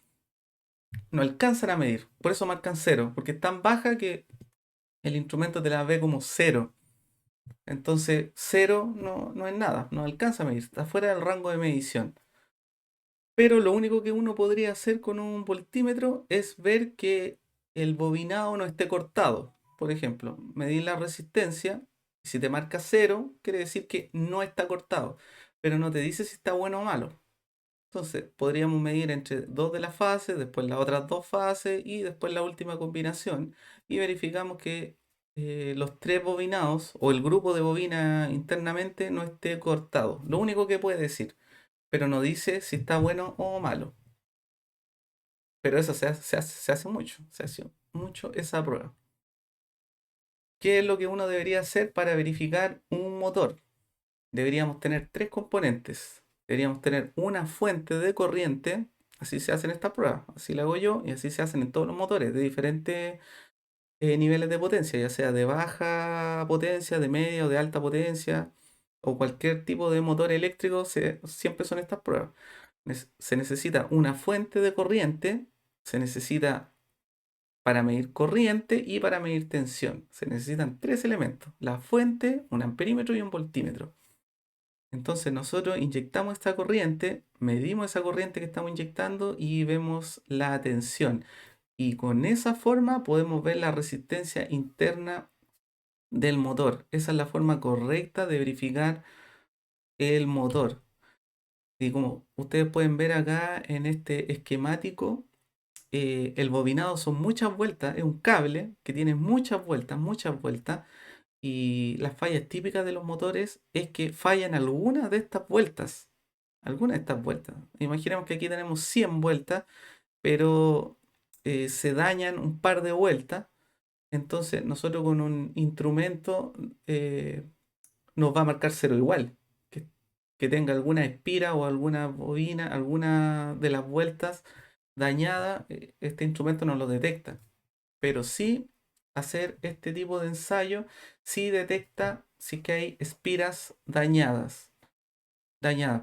no alcanzan a medir, por eso marcan 0, porque es tan baja que el instrumento te la ve como 0. Entonces, 0 no es nada, no alcanza a medir, está fuera del rango de medición. Pero lo único que uno podría hacer con un voltímetro es ver que el bobinado no esté cortado. Por ejemplo, medir la resistencia. Y si te marca 0, quiere decir que no está cortado. Pero no te dice si está bueno o malo. Entonces, podríamos medir entre dos de las fases, después las otras dos fases y después la última combinación. Y verificamos que los tres bobinados o el grupo de bobina internamente no esté cortado. Lo único que puede decir, pero no dice si está bueno o malo. Pero eso se hace mucho, se hace mucho esa prueba. ¿Qué es lo que uno debería hacer para verificar un motor? Deberíamos tener tres componentes. Deberíamos tener una fuente de corriente, así se hacen estas pruebas, así la hago yo y así se hacen en todos los motores de diferentes niveles de potencia, ya sea de baja potencia, de media o de alta potencia, o cualquier tipo de motor eléctrico, siempre son estas pruebas. Se necesita una fuente de corriente, se necesita para medir corriente y para medir tensión. Se necesitan tres elementos: la fuente, un amperímetro y un voltímetro. Entonces nosotros inyectamos esta corriente, medimos esa corriente que estamos inyectando y vemos la tensión. Y con esa forma podemos ver la resistencia interna del motor. Esa es la forma correcta de verificar el motor. Y como ustedes pueden ver acá en este esquemático, el bobinado son muchas vueltas, es un cable que tiene muchas vueltas, muchas vueltas. Y las fallas típicas de los motores es que fallan algunas de estas vueltas. Algunas de estas vueltas. Imaginemos que aquí tenemos 100 vueltas, pero se dañan un par de vueltas. Entonces nosotros con un instrumento nos va a marcar 0 igual. Que tenga alguna espira o alguna bobina, alguna de las vueltas dañada, este instrumento no lo detecta. Pero sí hacer este tipo de ensayo, sí detecta si que hay espiras dañadas.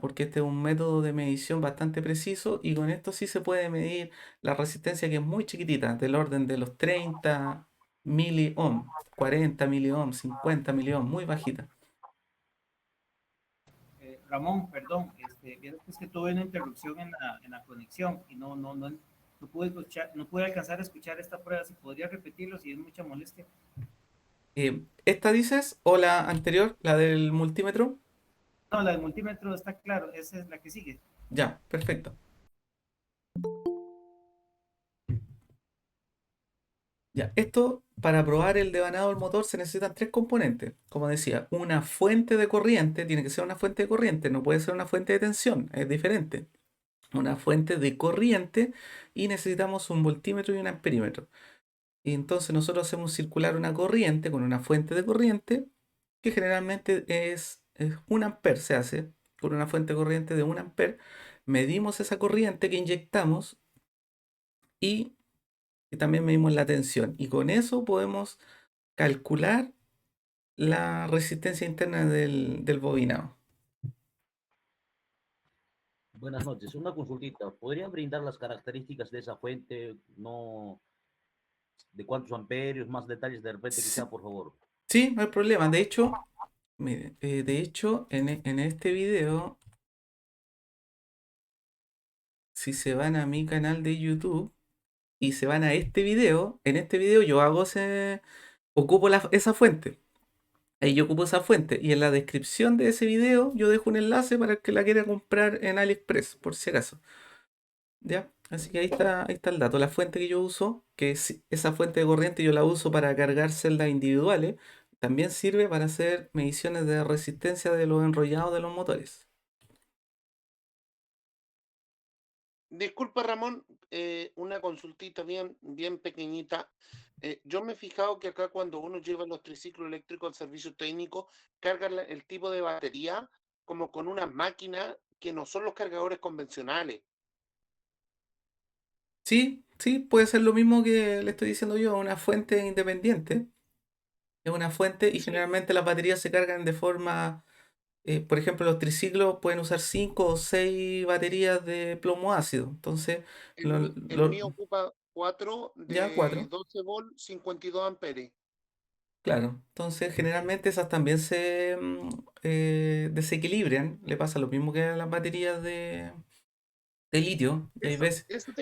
Porque este es un método de medición bastante preciso y con esto sí se puede medir la resistencia, que es muy chiquitita, del orden de los 30 miliohm, 40 miliohm, 50 miliohm, muy bajita. Ramón, perdón, vieras que es que tuve una interrupción en la conexión y no pude escuchar, no pude alcanzar a escuchar esta prueba. Si podría repetirlo, si es mucha molestia. ¿Esta dices o la anterior, la del multímetro? No, la del multímetro está claro, esa es la que sigue. Ya, perfecto. Ya, esto para probar el devanado del motor se necesitan tres componentes. Como decía, una fuente de corriente, tiene que ser una fuente de corriente, no puede ser una fuente de tensión, es diferente. Una fuente de corriente y necesitamos un voltímetro y un amperímetro. Y entonces nosotros hacemos circular una corriente con una fuente de corriente que generalmente es 1 amper, se hace con una fuente de corriente de 1 amper. Medimos esa corriente que inyectamos y también medimos la tensión. Y con eso podemos calcular la resistencia interna del bobinado. Buenas noches. Una consultita. ¿Podrían brindar las características de esa fuente? No, de cuántos amperios, más detalles de repente Sí, quizá, por favor. sí, no hay problema. De hecho, mire, de hecho, en este video, si se van a mi canal de YouTube y se van a este video, en este video yo ocupo esa fuente. Ahí yo ocupo esa fuente. Y en la descripción de ese video yo dejo un enlace para el que la quiera comprar en AliExpress, por si acaso. ¿Ya? Así que ahí está el dato. La fuente que yo uso, que es esa fuente de corriente, yo la uso para cargar celdas individuales. También sirve para hacer mediciones de resistencia de los enrollados de los motores. Disculpa, Ramón, una consultita bien pequeñita. Yo me he fijado que acá cuando uno lleva los triciclos eléctricos al servicio técnico, cargan el tipo de batería como con unas máquinas que no son los cargadores convencionales. Sí, sí, puede ser lo mismo que le estoy diciendo yo, una fuente independiente. Es una fuente y Sí. generalmente las baterías se cargan de forma, por ejemplo, los triciclos pueden usar 5 o 6 baterías de plomo ácido. Entonces, El mío ocupa 4 ya de 4. 12 volt, 52 amperes. Claro, entonces generalmente esas también se desequilibran. Le pasa lo mismo que a las baterías de litio. Y hay veces, Eso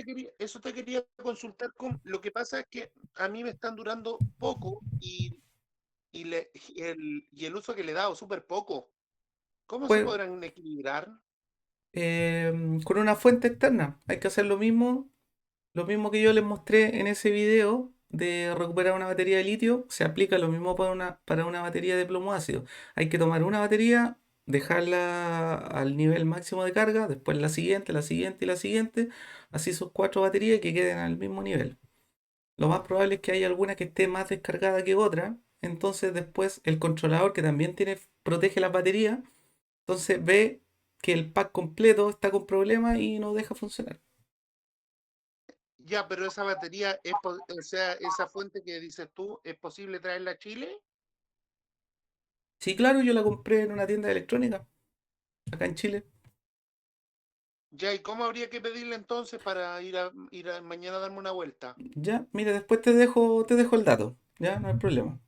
te quería consultar. Lo que pasa es que a mí me están durando poco y el uso que le he dado súper poco. ¿Cómo se pues, podrán equilibrar? con una fuente externa hay que hacer lo mismo que yo les mostré en ese video de recuperar una batería de litio. Se aplica lo mismo para una batería de plomo ácido. Hay que tomar una batería, dejarla al nivel máximo de carga, después la siguiente y la siguiente. Así sus 4 baterías que queden al mismo nivel. Lo más probable es que haya alguna que esté más descargada que otra. Entonces después el controlador que también protege las baterías, entonces ve que el pack completo está con problemas y no deja funcionar. Ya, pero esa batería, o sea, esa fuente que dices tú, ¿es posible traerla a Chile? Sí, claro, yo la compré en una tienda de electrónica, acá en Chile. Ya, ¿y cómo habría que pedirla entonces para ir a mañana a darme una vuelta? Ya, mira, después te dejo el dato. Ya, no hay problema.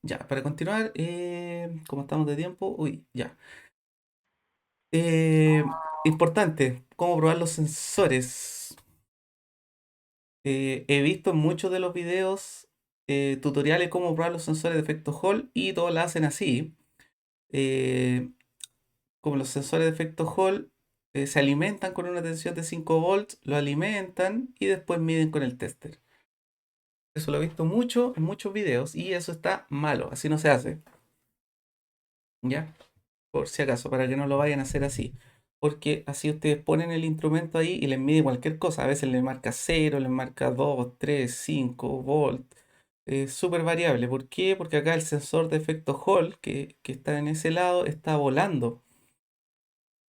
Ya, para continuar, como estamos de tiempo, uy, ya. Importante, cómo probar los sensores. He visto en muchos de los videos tutoriales cómo probar los sensores de efecto Hall y todos la hacen así. Eh, Como los sensores de efecto Hall se alimentan con una tensión de 5 volts, lo alimentan y después miden con el tester. Eso lo he visto mucho en muchos videos y eso está malo, así no se hace. ¿Ya? Por si acaso, para que no lo vayan a hacer así. Porque así ustedes ponen el instrumento ahí y les mide cualquier cosa. A veces les marca 0, les marca 2, 3, 5 volt. Es súper variable. ¿Por qué? Porque acá el sensor de efecto Hall que está en ese lado está volando.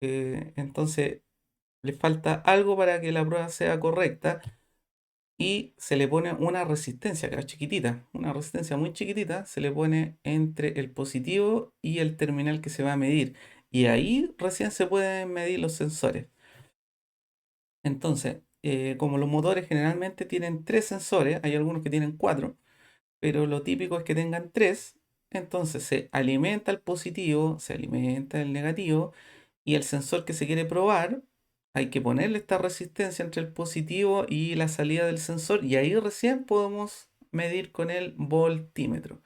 Entonces le falta algo para que la prueba sea correcta y se le pone una resistencia, que es chiquitita, una resistencia muy chiquitita, se le pone entre el positivo y el terminal que se va a medir. Y ahí recién se pueden medir los sensores. Entonces, como los motores generalmente tienen 3 sensores, hay algunos que tienen 4, pero lo típico es que tengan 3. Entonces se alimenta el positivo, se alimenta el negativo y el sensor que se quiere probar, hay que ponerle esta resistencia entre el positivo y la salida del sensor y ahí recién podemos medir con el voltímetro.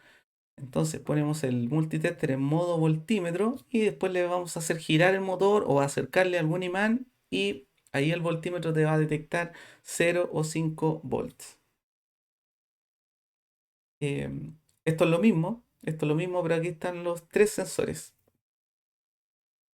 Entonces ponemos el multitester en modo voltímetro y después le vamos a hacer girar el motor o acercarle algún imán y ahí el voltímetro te va a detectar 0 o 5 volts. Esto es lo mismo, pero aquí están los tres sensores.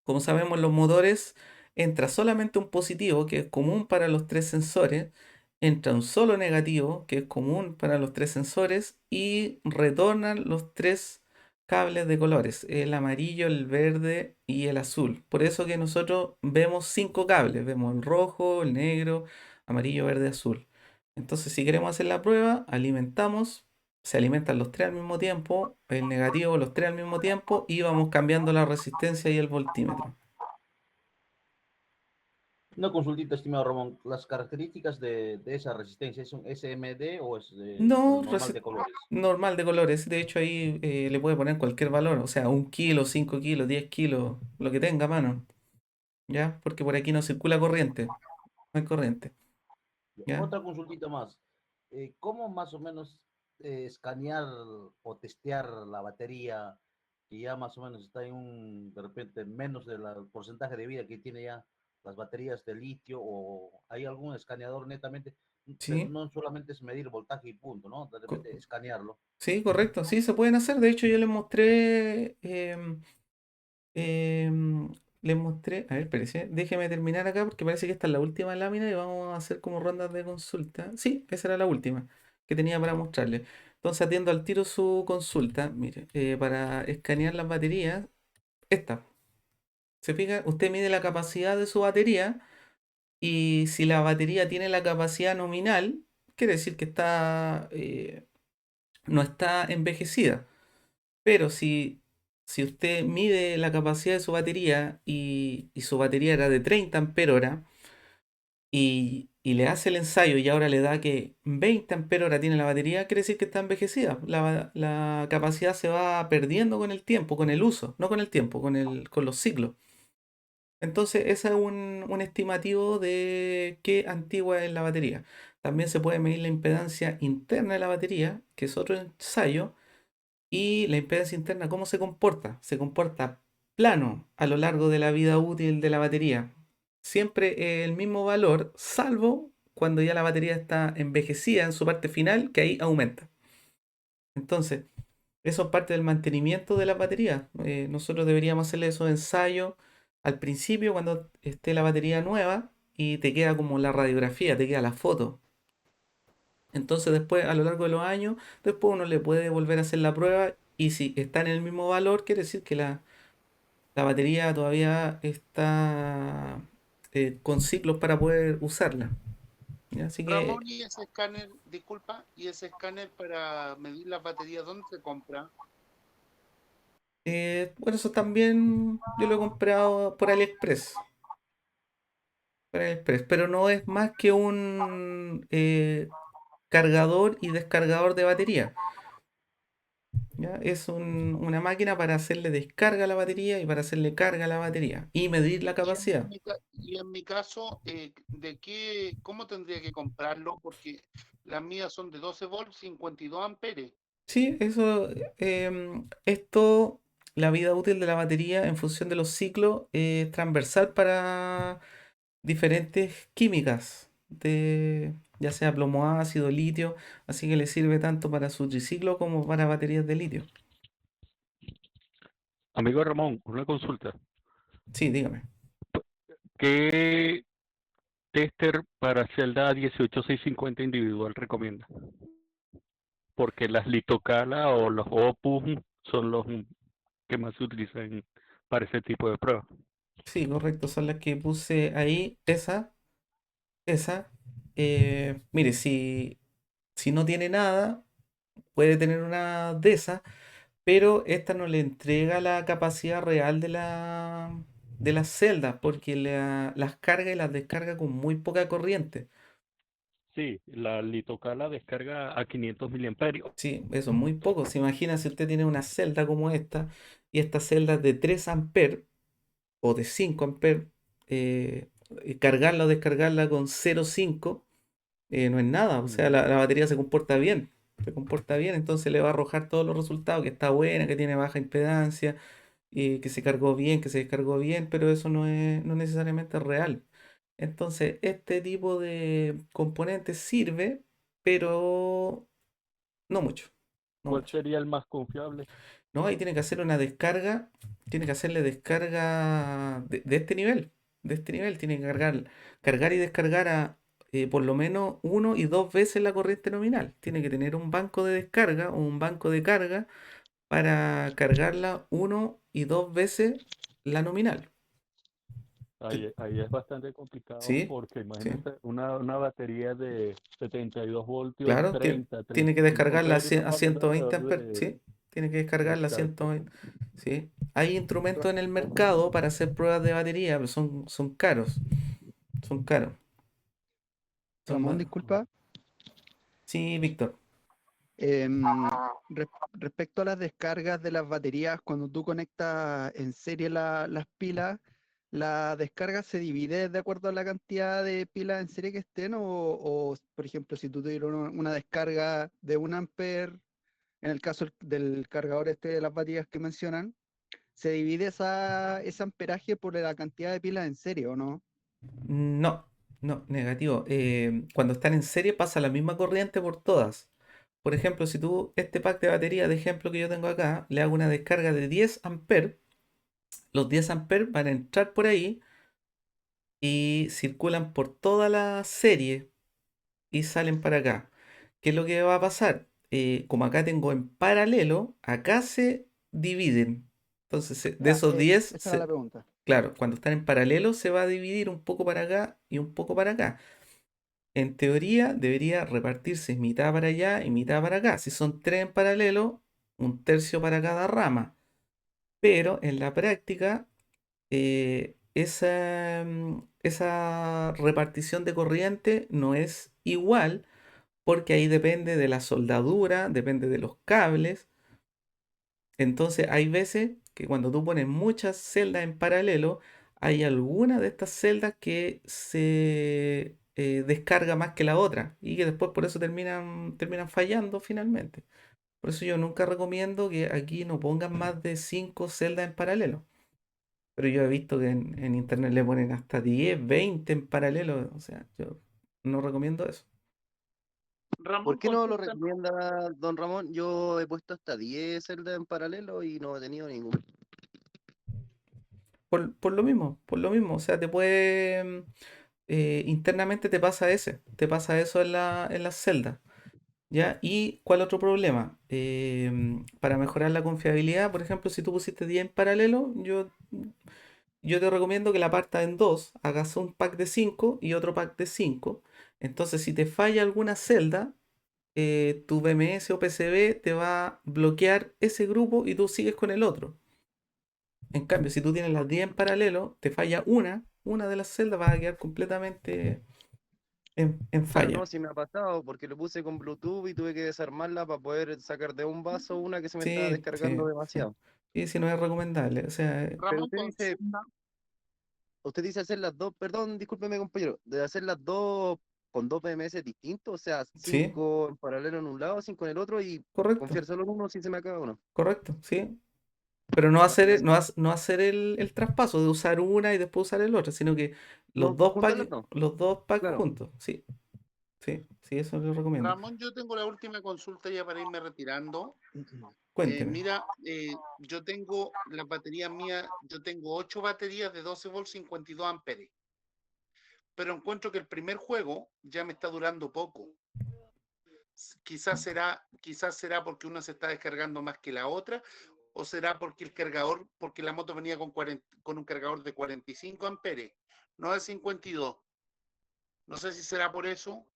Como sabemos, en los motores entra solamente un positivo, que es común para los tres sensores, entra un solo negativo, que es común para los tres sensores, y retornan los tres cables de colores, el amarillo, el verde y el azul. Por eso que nosotros vemos 5 cables, vemos el rojo, el negro, amarillo, verde, azul. Entonces, si queremos hacer la prueba, alimentamos, se alimentan los tres al mismo tiempo, el negativo los tres al mismo tiempo, y vamos cambiando la resistencia y el voltímetro. Una consultita, estimado Ramón. ¿Las características de esa resistencia es un SMD o es No, normal de colores? normal de colores. De hecho, ahí le puede poner cualquier valor. O sea, 1 kilo, 5 kilos, 10 kilos, lo que tenga a mano. ¿Ya? Porque por aquí no circula corriente. No hay corriente. ¿Ya? Otra consultita más. ¿Cómo más o menos escanear o testear la batería que ya más o menos está en de repente, menos del porcentaje de vida que tiene ya las baterías de litio? ¿O hay algún escaneador netamente? Pero Sí. no solamente es medir voltaje y punto, ¿no? De co- repente escanearlo. sí, correcto. Sí, se pueden hacer. De hecho, yo les mostré. Les mostré. A ver, espérese. Déjeme terminar acá porque parece que esta es la última lámina y vamos a hacer como rondas de consulta. Sí, esa era la última que tenía para mostrarle. Entonces atiendo al tiro su consulta. Mire, para escanear las baterías, esta. Se fija, usted mide la capacidad de su batería y si la batería tiene la capacidad nominal, quiere decir que no está envejecida. Pero si usted mide la capacidad de su batería y su batería era de 30 amperios hora y le hace el ensayo y ahora le da que 20 amperios hora tiene la batería, quiere decir que está envejecida. La capacidad se va perdiendo con el tiempo, con el uso, no con el tiempo, con los ciclos. Entonces, ese es un estimativo de qué antigua es la batería. También se puede medir la impedancia interna de la batería, que es otro ensayo, y la impedancia interna, ¿cómo se comporta? Se comporta plano a lo largo de la vida útil de la batería. Siempre el mismo valor, salvo cuando ya la batería está envejecida en su parte final, que ahí aumenta. Entonces, eso es parte del mantenimiento de las baterías. Nosotros deberíamos hacerle esos ensayos al principio cuando esté la batería nueva y te queda como la radiografía, te queda la foto. Entonces después, a lo largo de los años, después uno le puede volver a hacer la prueba y si está en el mismo valor, quiere decir que la batería todavía está con ciclos para poder usarla. ¿Ya? Así que Ramón, y ese escáner, disculpa, y ese escáner para medir las baterías, ¿dónde se compra? bueno, eso también yo lo he comprado por AliExpress. Pero no es más que un cargador y descargador de batería. ¿Ya? Es una máquina para hacerle descarga a la batería y para hacerle carga a la batería y medir la capacidad. Y en mi caso, ¿cómo tendría que comprarlo? Porque las mías son de 12 volts, 52 amperes. Sí, eso, esto, la vida útil de la batería en función de los ciclos es transversal para diferentes químicas, ya sea plomo ácido, litio, así que le sirve tanto para su triciclo como para baterías de litio. Amigo Ramón, una consulta. Sí, dígame. ¿Qué tester para celda 18650 individual recomienda? Porque las litocala o los opus son los que más se utilizan para ese tipo de pruebas. Sí, correcto, son las que puse ahí. Esa. Mire, si no tiene nada, puede tener una de esas, pero esta no le entrega la capacidad real de las celdas, porque las carga y las descarga con muy poca corriente. Sí, la litocala descarga a 500 miliamperios. Sí, eso es muy poco. Se imagina si usted tiene una celda como esta, y esta celda es de 3 amperes o de 5 amperes, cargarla o descargarla con 0,5 no es nada. O sea, la batería se comporta bien. se comporta bien, entonces le va a arrojar todos los resultados, que está buena, que tiene baja impedancia, que se cargó bien, que se descargó bien, pero eso no necesariamente es real. Entonces, este tipo de componentes sirve, pero no mucho, no ¿Cuál mucho. sería el más confiable? No, ahí tiene que hacer una descarga, tiene que hacerle descarga de este nivel, tiene que cargar y descargar a por lo menos 1 y 2 veces la corriente nominal. Tiene que tener un banco de descarga o un banco de carga para cargarla 1 y 2 veces la nominal. Ahí es bastante complicado Sí, porque sí, imagínense una batería de 72 voltios, claro, 30, tiene que 35 descargarla amperes, a estamos hablando 120 alrededor amperes, de... sí, tiene que descargarla a Exacto. 120. Sí. Hay instrumentos en el mercado para hacer pruebas de batería, pero son caros. Son caros. Son Ramón, más. disculpa. Sí, Víctor. Respecto a las descargas de las baterías, cuando tú conectas en serie las pilas, ¿la descarga se divide de acuerdo a la cantidad de pilas en serie que estén? O, por ejemplo, si tú tuvieras una descarga de 1 amper, en el caso del cargador este de las baterías que mencionan, ¿se divide ese amperaje por la cantidad de pilas en serie o no? No, no, negativo. Cuando están en serie pasa la misma corriente por todas. Por ejemplo, si tú este pack de batería de ejemplo que yo tengo acá, le hago una descarga de 10 amperes, los 10 amperes van a entrar por ahí y circulan por toda la serie y salen para acá. ¿Qué es lo que va a pasar? Como acá tengo en paralelo, acá se dividen. Entonces, de Ah, esos 10, esa era la pregunta. claro, cuando están en paralelo se va a dividir un poco para acá y un poco para acá. En teoría debería repartirse mitad para allá y mitad para acá. Si son tres en paralelo, un tercio para cada rama. Pero en la práctica, esa repartición de corriente no es igual porque ahí depende de la soldadura, depende de los cables. Entonces hay veces que cuando tú pones muchas celdas en paralelo, hay alguna de estas celdas que se descarga más que la otra y que después por eso terminan fallando finalmente. Por eso yo nunca recomiendo que aquí no pongan más de 5 celdas en paralelo. Pero yo he visto que en internet le ponen hasta 10, 20 en paralelo. O sea, yo no recomiendo eso. ¿Por Ramón, qué no lo consulta. recomienda don Ramón? Yo he puesto hasta 10 celdas en paralelo y no he tenido ningún. Por lo mismo, por lo mismo. O sea, te puede. Internamente te pasa eso en las celdas. ¿Ya? ¿Y cuál otro problema? Para mejorar la confiabilidad, por ejemplo, si tú pusiste 10 en paralelo, yo te recomiendo que la partas en dos, hagas un pack de 5 y otro pack de 5. Entonces, si te falla alguna celda, tu BMS o PCB te va a bloquear ese grupo y tú sigues con el otro. En cambio, si tú tienes las 10 en paralelo, te falla una de las celdas, vas a quedar completamente en Claro, falla. no, sí me ha pasado porque lo puse con Bluetooth y tuve que desarmarla para poder sacar de un vaso una que se me estaba Sí, sí, descargando sí. demasiado. Y si no es recomendable, o sea, Pero Ramón, consulta. usted dice hacer las dos, perdón, discúlpeme compañero, de hacer las dos con dos BMS distintos, o sea, sí, 5 en paralelo en un lado, 5 en el otro y correcto, confiar solo en uno si se me acaba uno. correcto, sí. Pero no Ya, hacer, gracias. no hacer el traspaso de usar una y después usar el otro, sino que No, juntarlas no, los dos packs claro. juntos. Sí, sí, sí, eso lo recomiendo. Ramón, yo tengo la última consulta ya para irme retirando. Cuénteme. Mira, yo tengo las baterías mías, yo tengo 8 baterías de 12 volts 52 amperes, pero encuentro que el primer juego ya me está durando poco. Quizás será porque una se está descargando más que la otra, o será porque el cargador, porque la moto venía con un cargador de 45 amperes, no de 52. No sé si será por eso.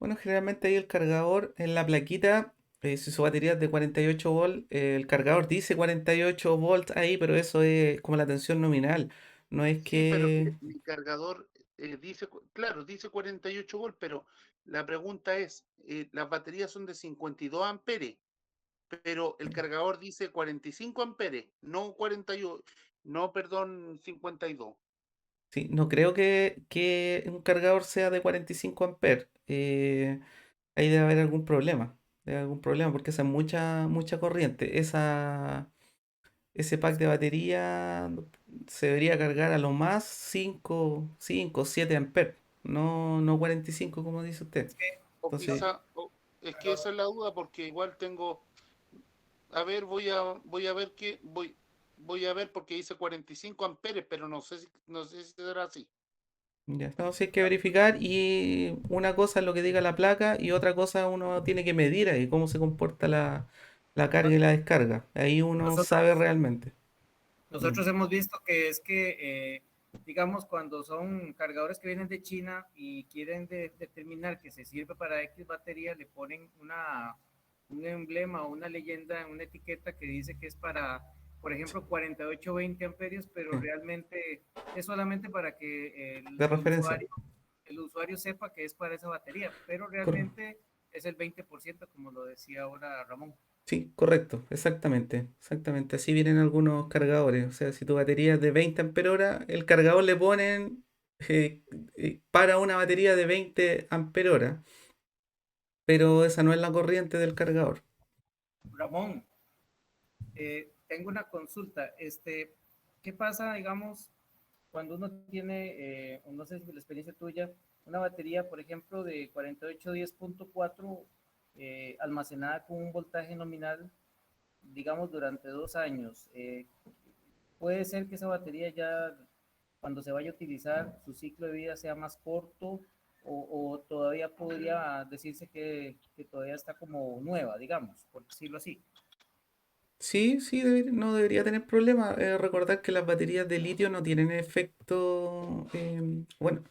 Bueno, generalmente ahí el cargador en la plaquita, si su batería es de 48 volts, el cargador dice 48 volts ahí, pero eso es como la tensión nominal. No es Sí, pero que... mi cargador dice, claro, dice 48 volts, pero la pregunta es, las baterías son de 52 amperes, pero el cargador dice 45 amperes, no 48, no, perdón, 52. Sí, no creo que un cargador sea de 45 amperes. Ahí debe haber algún problema. de algún problema, porque esa es mucha corriente. Ese pack de batería se debería cargar a lo más 5 7 amperes, no 45 como dice usted. O Entonces, quizá, es que esa es la duda, porque igual tengo, a ver, voy a ver voy a ver porque dice 45 amperes, pero no sé si será así. ya, no, sí hay que verificar y una cosa es lo que diga la placa y otra cosa uno tiene que medir ahí cómo se comporta la carga y la descarga. Ahí uno sabe Nosotros, realmente. Mm. nosotros hemos visto que es que, digamos, cuando son cargadores que vienen de China y quieren determinar que se sirve para X batería, le ponen un emblema o una leyenda, una etiqueta que dice que es para, por ejemplo, 48-20 amperios, pero Sí, realmente es solamente para que de referencia. el usuario sepa que es para esa batería, pero Correcto. realmente es el 20%, como lo decía ahora Ramón. Sí, correcto, exactamente, exactamente. Así vienen algunos cargadores. O sea, si tu batería es de 20 amperios, el cargador le ponen eh, para una batería de 20 amperios, pero esa no es la corriente del cargador. Ramón, tengo una consulta. ¿Qué pasa, digamos, cuando uno tiene, no sé si la experiencia tuya, una batería, por ejemplo, de 4810.4 almacenada con un voltaje nominal, digamos, durante 2 años? Puede ser que esa batería ya, cuando se vaya a utilizar, su ciclo de vida sea más corto o todavía podría decirse que todavía está como nueva, digamos, por decirlo así. Sí, sí, no debería tener problema. Recordar que las baterías de litio no tienen efecto, bueno,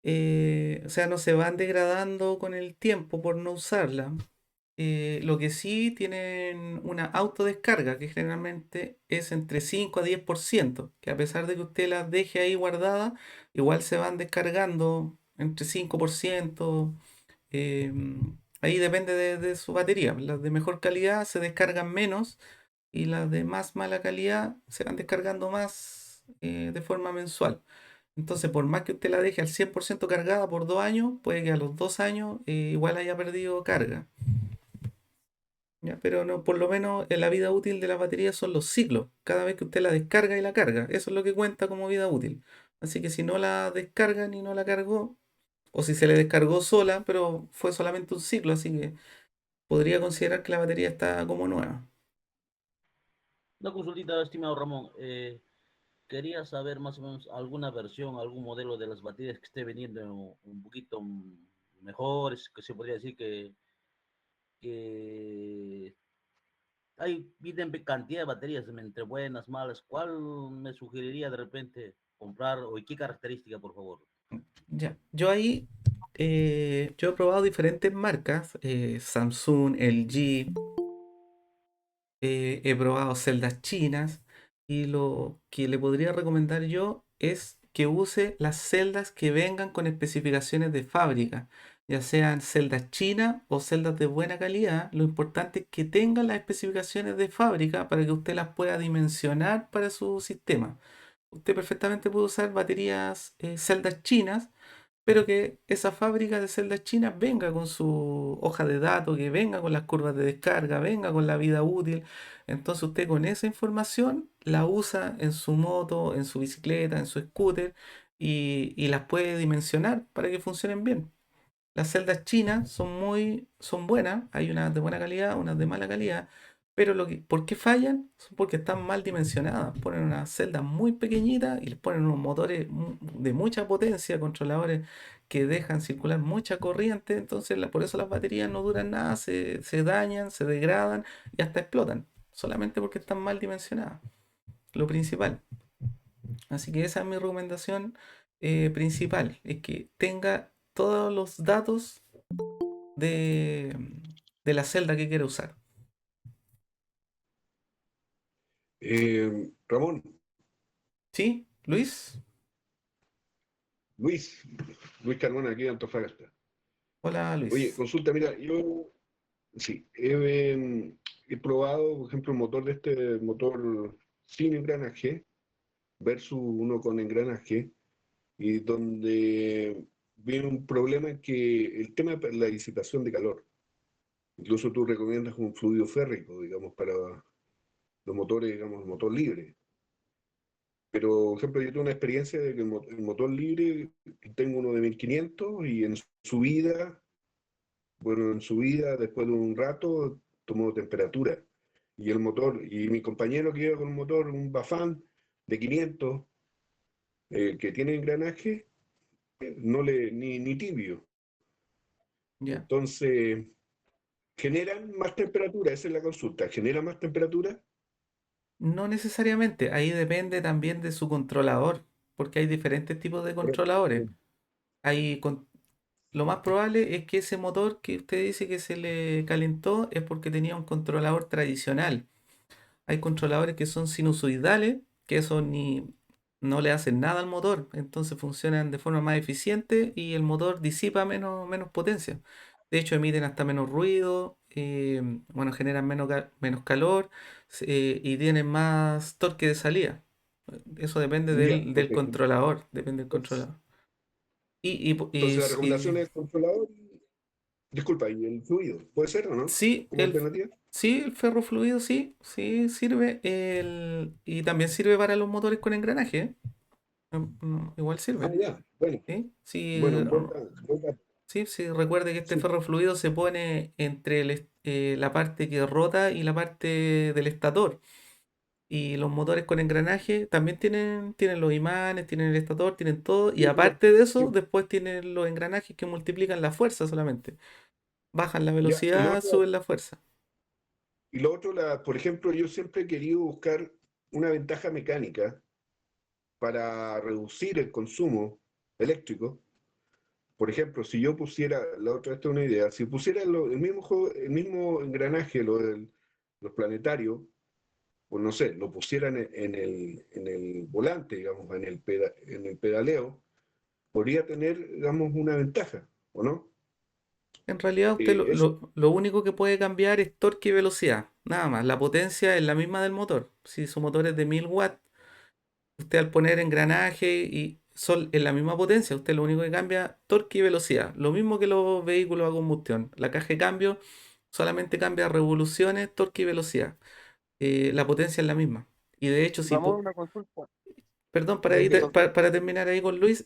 o sea, no se van degradando con el tiempo por no usarla. Lo que sí tienen una autodescarga, que generalmente es entre 5 a 10%, que a pesar de que usted las deje ahí guardadas, igual se van descargando entre 5%. Ahí depende de su batería. Las de mejor calidad se descargan menos y las de más mala calidad se van descargando más de forma mensual. Entonces, por más que usted la deje al 100% cargada por 2 años, puede que a los 2 años igual haya perdido carga. ¿Ya? Pero no, por lo menos en la vida útil de la batería son los ciclos. Cada vez que usted la descarga y la carga. Eso es lo que cuenta como vida útil. Así que si no la descarga ni no la cargó, o si se le descargó sola, pero fue solamente un ciclo, así que podría considerar que la batería está como nueva. Una consultita, estimado Ramón. Quería saber más o menos alguna versión, algún modelo de las baterías que esté vendiendo un poquito mejores, que se podría decir que vienen cantidad de baterías entre buenas, malas. ¿Cuál me sugeriría de repente comprar o y qué característica, por favor? Ya, yo he probado diferentes marcas, Samsung, LG, he probado celdas chinas y lo que le podría recomendar yo es que use las celdas que vengan con especificaciones de fábrica, ya sean celdas chinas o celdas de buena calidad. Lo importante es que tengan las especificaciones de fábrica para que usted las pueda dimensionar para su sistema. Usted perfectamente puede usar baterías, celdas chinas, pero que esa fábrica de celdas chinas venga con su hoja de datos, que venga con las curvas de descarga, venga con la vida útil. Entonces usted con esa información la usa en su moto, en su bicicleta, en su scooter y las puede dimensionar para que funcionen bien. Las celdas chinas son buenas, hay unas de buena calidad, unas de mala calidad, pero ¿por qué fallan? Son porque están mal dimensionadas. Ponen unas celdas muy pequeñitas y les ponen unos motores de mucha potencia, controladores que dejan circular mucha corriente, entonces por eso las baterías no duran nada, se dañan, se degradan y hasta explotan, solamente porque están mal dimensionadas. Lo principal. Así que esa es mi recomendación principal, es que tenga todos los datos de, de la celda que quiere usar. Ramón, ¿Sí, Luis? Luis, Luis Carmona aquí de Antofagasta. Hola, Oye, Luis. consulta, mira, yo sí, he probado, por ejemplo, un motor motor sin engranaje versus uno con engranaje, y donde viene un problema que el tema de la disipación de calor. Incluso tú recomiendas un fluido férrico, digamos, para los motores, digamos, motor libre. Pero, por ejemplo, yo tengo una experiencia de que el motor libre, tengo uno de 1500 y en subida, bueno, en subida, después de un rato, tomó temperatura. Y el motor, y mi compañero que iba con un motor, un Bafán de 500, que tiene engranaje, no le, ni tibio. Ya. Entonces, ¿generan más temperatura? Esa es la consulta. ¿Genera más temperatura? No necesariamente, ahí depende también de su controlador, porque hay diferentes tipos de controladores. Hay Lo más probable es que ese motor que usted dice que se le calentó es porque tenía un controlador tradicional. Hay controladores que son sinusoidales, que eso no le hacen nada al motor, entonces funcionan de forma más eficiente y el motor disipa menos potencia. De hecho, emiten hasta menos ruido, bueno, generan menos calor, y tienen más torque de salida. Eso depende Ya, del perfecto. controlador, depende del controlador. Entonces, la recomendación es el controlador, disculpa, y el fluido. ¿Puede ser o no? Sí, ¿Como alternativa? sí, el ferrofluido sí, sí sirve. Y también sirve para los motores con engranaje, ¿eh? Igual Ah, sirve. ya, bueno. ¿Sí? Sí, Bueno, buen dato. sí, sí, recuerde que este Sí. ferrofluido se pone entre la parte que rota y la parte del estator. Y los motores con engranaje también tienen los imanes, tienen el estator, tienen todo. Y Sí, aparte de sí. eso, después tienen los engranajes que multiplican la fuerza solamente. Bajan la Ya, y lo velocidad, otro, suben la fuerza. por ejemplo, yo siempre he querido buscar una ventaja mecánica para reducir el consumo eléctrico. Por ejemplo, si yo pusiera, la otra, esta es una idea, si pusiera el mismo engranaje, los planetarios, pues no sé, lo pusieran en el volante, digamos, en el pedaleo, podría tener, digamos, una ventaja, ¿o no? En realidad, usted Eso, lo único que puede cambiar es torque y velocidad, nada más. La potencia es la misma del motor. Si su motor es de 1000 watts, usted al poner engranaje y sol es la misma potencia, usted lo único que cambia torque y velocidad. Lo mismo que los vehículos a combustión. La caja de cambio solamente cambia revoluciones, torque y velocidad. La potencia es la misma. Y de hecho, si, Ramón, una consulta. perdón, Disculpa. para terminar ahí con Luis,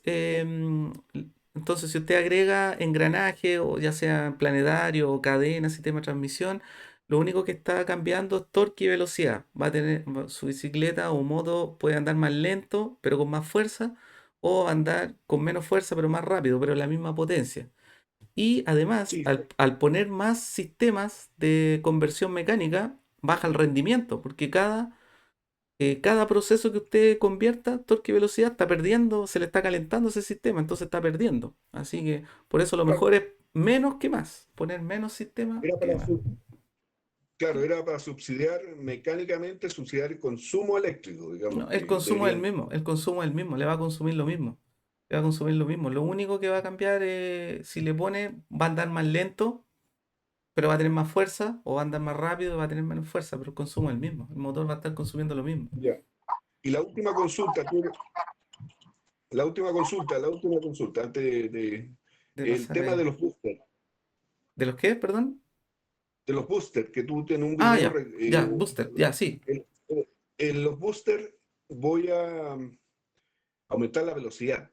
entonces si usted agrega engranaje, o ya sea planetario o cadena, sistema de transmisión, lo único que está cambiando es torque y velocidad. Su bicicleta o moto puede andar más lento, pero con más fuerza, o andar con menos fuerza, pero más rápido, pero la misma potencia. Y además, sí, al poner más sistemas de conversión mecánica, baja el rendimiento, porque cada proceso que usted convierta, torque y velocidad, está perdiendo, se le está calentando ese sistema, entonces está perdiendo. Así que por eso lo claro, mejor es menos que más, poner menos sistemas era que para, más. claro, era para subsidiar mecánicamente, subsidiar el consumo eléctrico, digamos, No, el que consumo es el deberían. mismo, el consumo es el mismo, le va a consumir lo mismo. Le va a consumir lo mismo. Lo único que va a cambiar es si le pone, va a andar más lento, pero va a tener más fuerza, o va a andar más rápido, va a tener menos fuerza, pero el consumo es el mismo. El motor va a estar consumiendo lo mismo. Ya. Y la última consulta, antes De el pasar tema ahí. ¿De los qué? Perdón. de los boosters, que tú en un Ah, video, ya, ya, booster, ya, sí. en los boosters voy a aumentar la velocidad,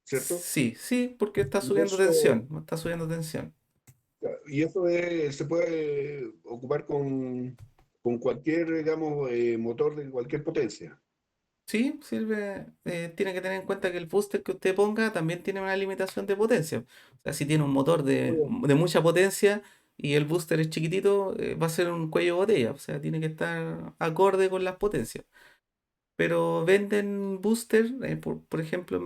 ¿cierto? Sí, sí, porque Y eso, está subiendo tensión. se puede ocupar con cualquier, digamos, motor de cualquier potencia. Sí, sirve. Tiene que tener en cuenta que el booster que usted ponga también tiene una limitación de potencia. O sea, si tiene un motor de mucha potencia y el booster es chiquitito, va a ser un cuello de botella. O sea, tiene que estar acorde con las potencias. Pero venden booster, por ejemplo,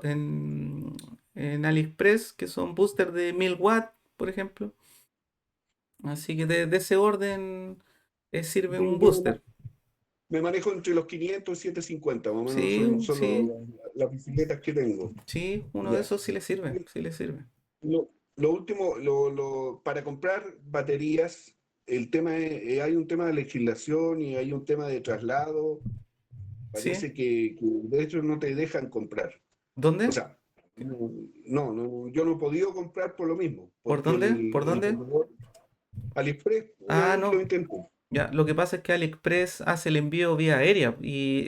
en AliExpress, que son booster de 1000 watts, por ejemplo. Así que de ese orden sirve un Sí, booster. me manejo entre los 500 y 750, más o menos Sí, son sí, las bicicletas que tengo. sí, uno de Ya. esos sí le sirve, sí le sirve. Lo último, para comprar baterías, el tema hay un tema de legislación y hay un tema de traslado. ¿Sí? Parece que de hecho no te dejan comprar. O ¿Dónde? sea, yo no he podido comprar por lo mismo, ¿Por porque dónde? ¿Por el dónde? vendedor AliExpress, una Ah, vez lo no. intenté. Ya, lo que pasa es que AliExpress hace el envío vía aérea y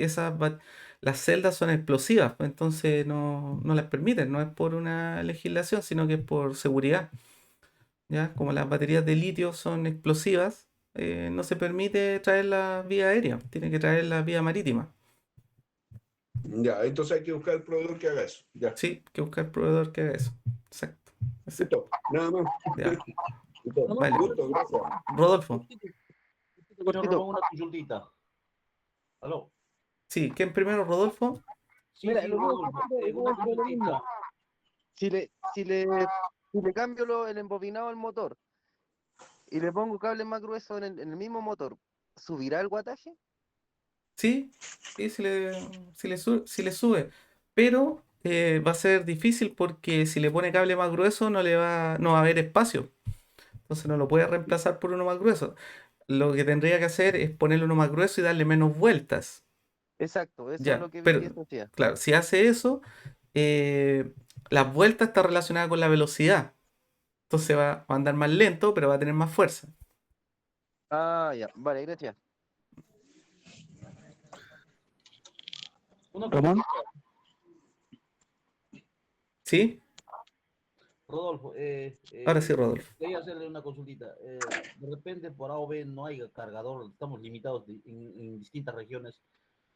las celdas son explosivas, pues, entonces no las permiten, no es por una legislación, sino que es por seguridad. ¿Ya? Como las baterías de litio son explosivas, no se permite traerlas vía aérea, tiene que traerlas vía marítima. Ya, entonces hay que buscar el proveedor que haga eso. Ya, Sí, hay que buscar proveedor que haga eso. Exacto. Exacto. listo, nada más. Ya, Listo. vale. Gusto, gracias. Rodolfo, Señor Cortito. Ramón, una consultita. ¿Aló? sí, ¿quién primero, Rodolfo? Sí, Mira, sí, lo mismo, Rodolfo, Rodolfo, una lo mismo. consultita. Si le cambio el embobinado al motor y le pongo cable más grueso en el mismo motor, ¿subirá el wattaje? Sí, sí, si le sube, pero va a ser difícil porque si le pone cable más grueso no va a haber espacio, entonces no lo puede reemplazar por uno más grueso. Lo que tendría que hacer es ponerle uno más grueso y darle menos vueltas. Exacto, eso es Ya, lo que vi que pero se hacía. claro, si hace eso, las vueltas está relacionada con la velocidad, entonces va a andar más lento, pero va a tener más fuerza. Ah, ya, vale, gracias. Una Ramón, consultita. ¿Sí? Rodolfo, Ahora sí, Rodolfo. quería hacerle una consultita. De repente por A o B no hay cargador, estamos limitados en distintas regiones.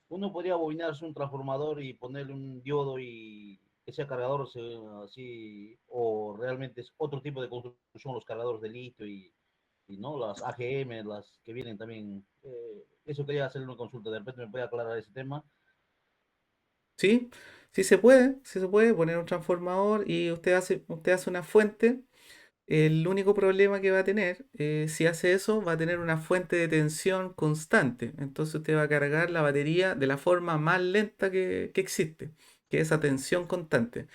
Uno podría bobinarse un transformador y ponerle un diodo y que sea cargador así, o realmente es otro tipo de construcción, los cargadores de litio y no las AGM, las que vienen también. Eso quería hacerle una consulta, de repente me puede aclarar ese tema. Sí, sí se puede poner un transformador y usted hace una fuente. El único problema que va a tener, si hace eso, va a tener una fuente de tensión constante. Entonces usted va a cargar la batería de la forma más lenta que existe, que es a tensión constante.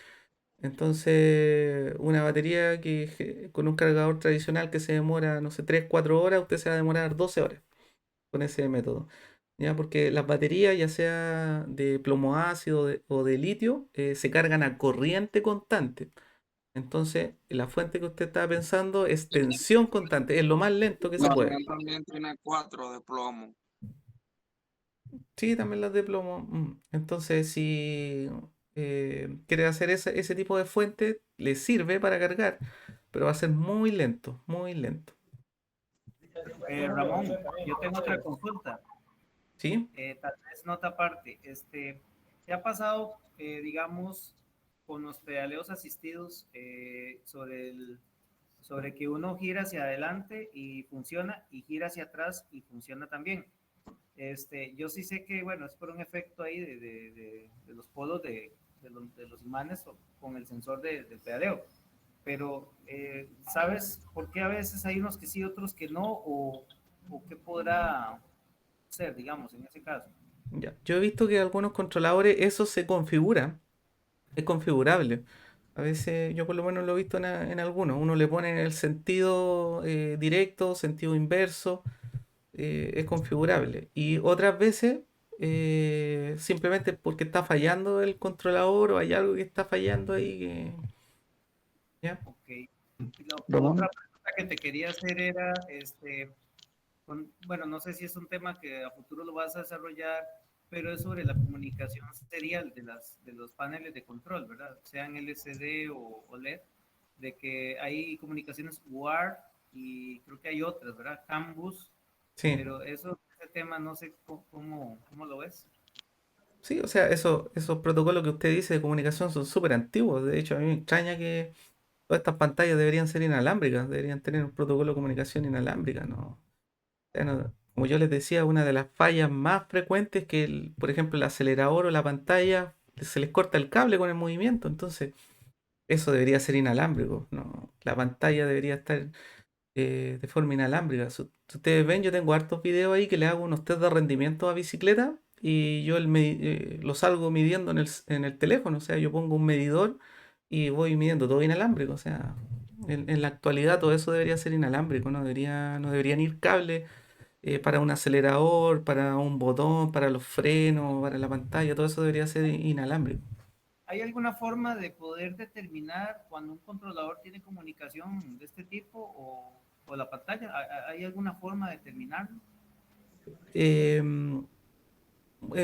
Entonces, una batería con un cargador tradicional que se demora, no sé, 3 4 horas, usted se va a demorar 12 horas con ese método. ¿Ya? Porque las baterías, ya sea de plomo ácido o de litio, se cargan a corriente constante. Entonces, la fuente que usted estaba pensando es tensión constante, es lo más lento que se La puede. mía también tiene 4 de plomo. Sí, también las de plomo. Entonces, si quiere hacer ese tipo de fuente, le sirve para cargar, pero va a ser muy lento, muy lento. Ramón, yo tengo otra consulta. ¿Sí? Tal vez nota aparte. ¿Te ha pasado, digamos, con los pedaleos asistidos sobre que uno gira hacia adelante y funciona, y gira hacia atrás y funciona también? Yo sí sé que, bueno, es por un efecto ahí de los polos de los imanes con el sensor del pedaleo. Pero, ¿sabes por qué a veces hay unos que sí, otros que no? ¿O qué podrá ser, digamos, en ese caso? Ya. Yo he visto que algunos controladores eso se configura, es configurable. A veces yo por lo menos lo he visto en algunos. Uno le pone el sentido directo, sentido inverso, es configurable. Y otras veces simplemente porque está fallando el controlador o hay algo que está fallando ahí. ¿Ya? Ok. Y la Ramón, otra pregunta que te quería hacer era, bueno, no sé si es un tema que a futuro lo vas a desarrollar, pero es sobre la comunicación serial de los paneles de control, ¿verdad? Sean LCD o LED, de que hay comunicaciones UART y creo que hay otras, ¿verdad? CAN-bus, Sí. pero ese tema no sé cómo lo ves. Sí, o sea, esos protocolos que usted dice de comunicación son súper antiguos. De hecho, a mí me extraña que todas estas pantallas deberían ser inalámbricas, deberían tener un protocolo de comunicación inalámbrica, ¿no? O sea, como yo les decía, una de las fallas más frecuentes es que, por ejemplo, el acelerador o la pantalla se les corta el cable con el movimiento, entonces eso debería ser inalámbrico, ¿no? La pantalla debería estar de forma inalámbrica. Si ustedes ven, yo tengo hartos videos ahí que le hago unos test de rendimiento a bicicleta y yo lo salgo midiendo en el teléfono, o sea, yo pongo un medidor y voy midiendo todo inalámbrico, o sea, en la actualidad todo eso debería ser inalámbrico, no deberían ir cables para un acelerador, para un botón, para los frenos, para la pantalla, todo eso debería ser inalámbrico. ¿Hay alguna forma de poder determinar cuando un controlador tiene comunicación de este tipo o la pantalla? ¿Hay alguna forma de determinarlo? Em,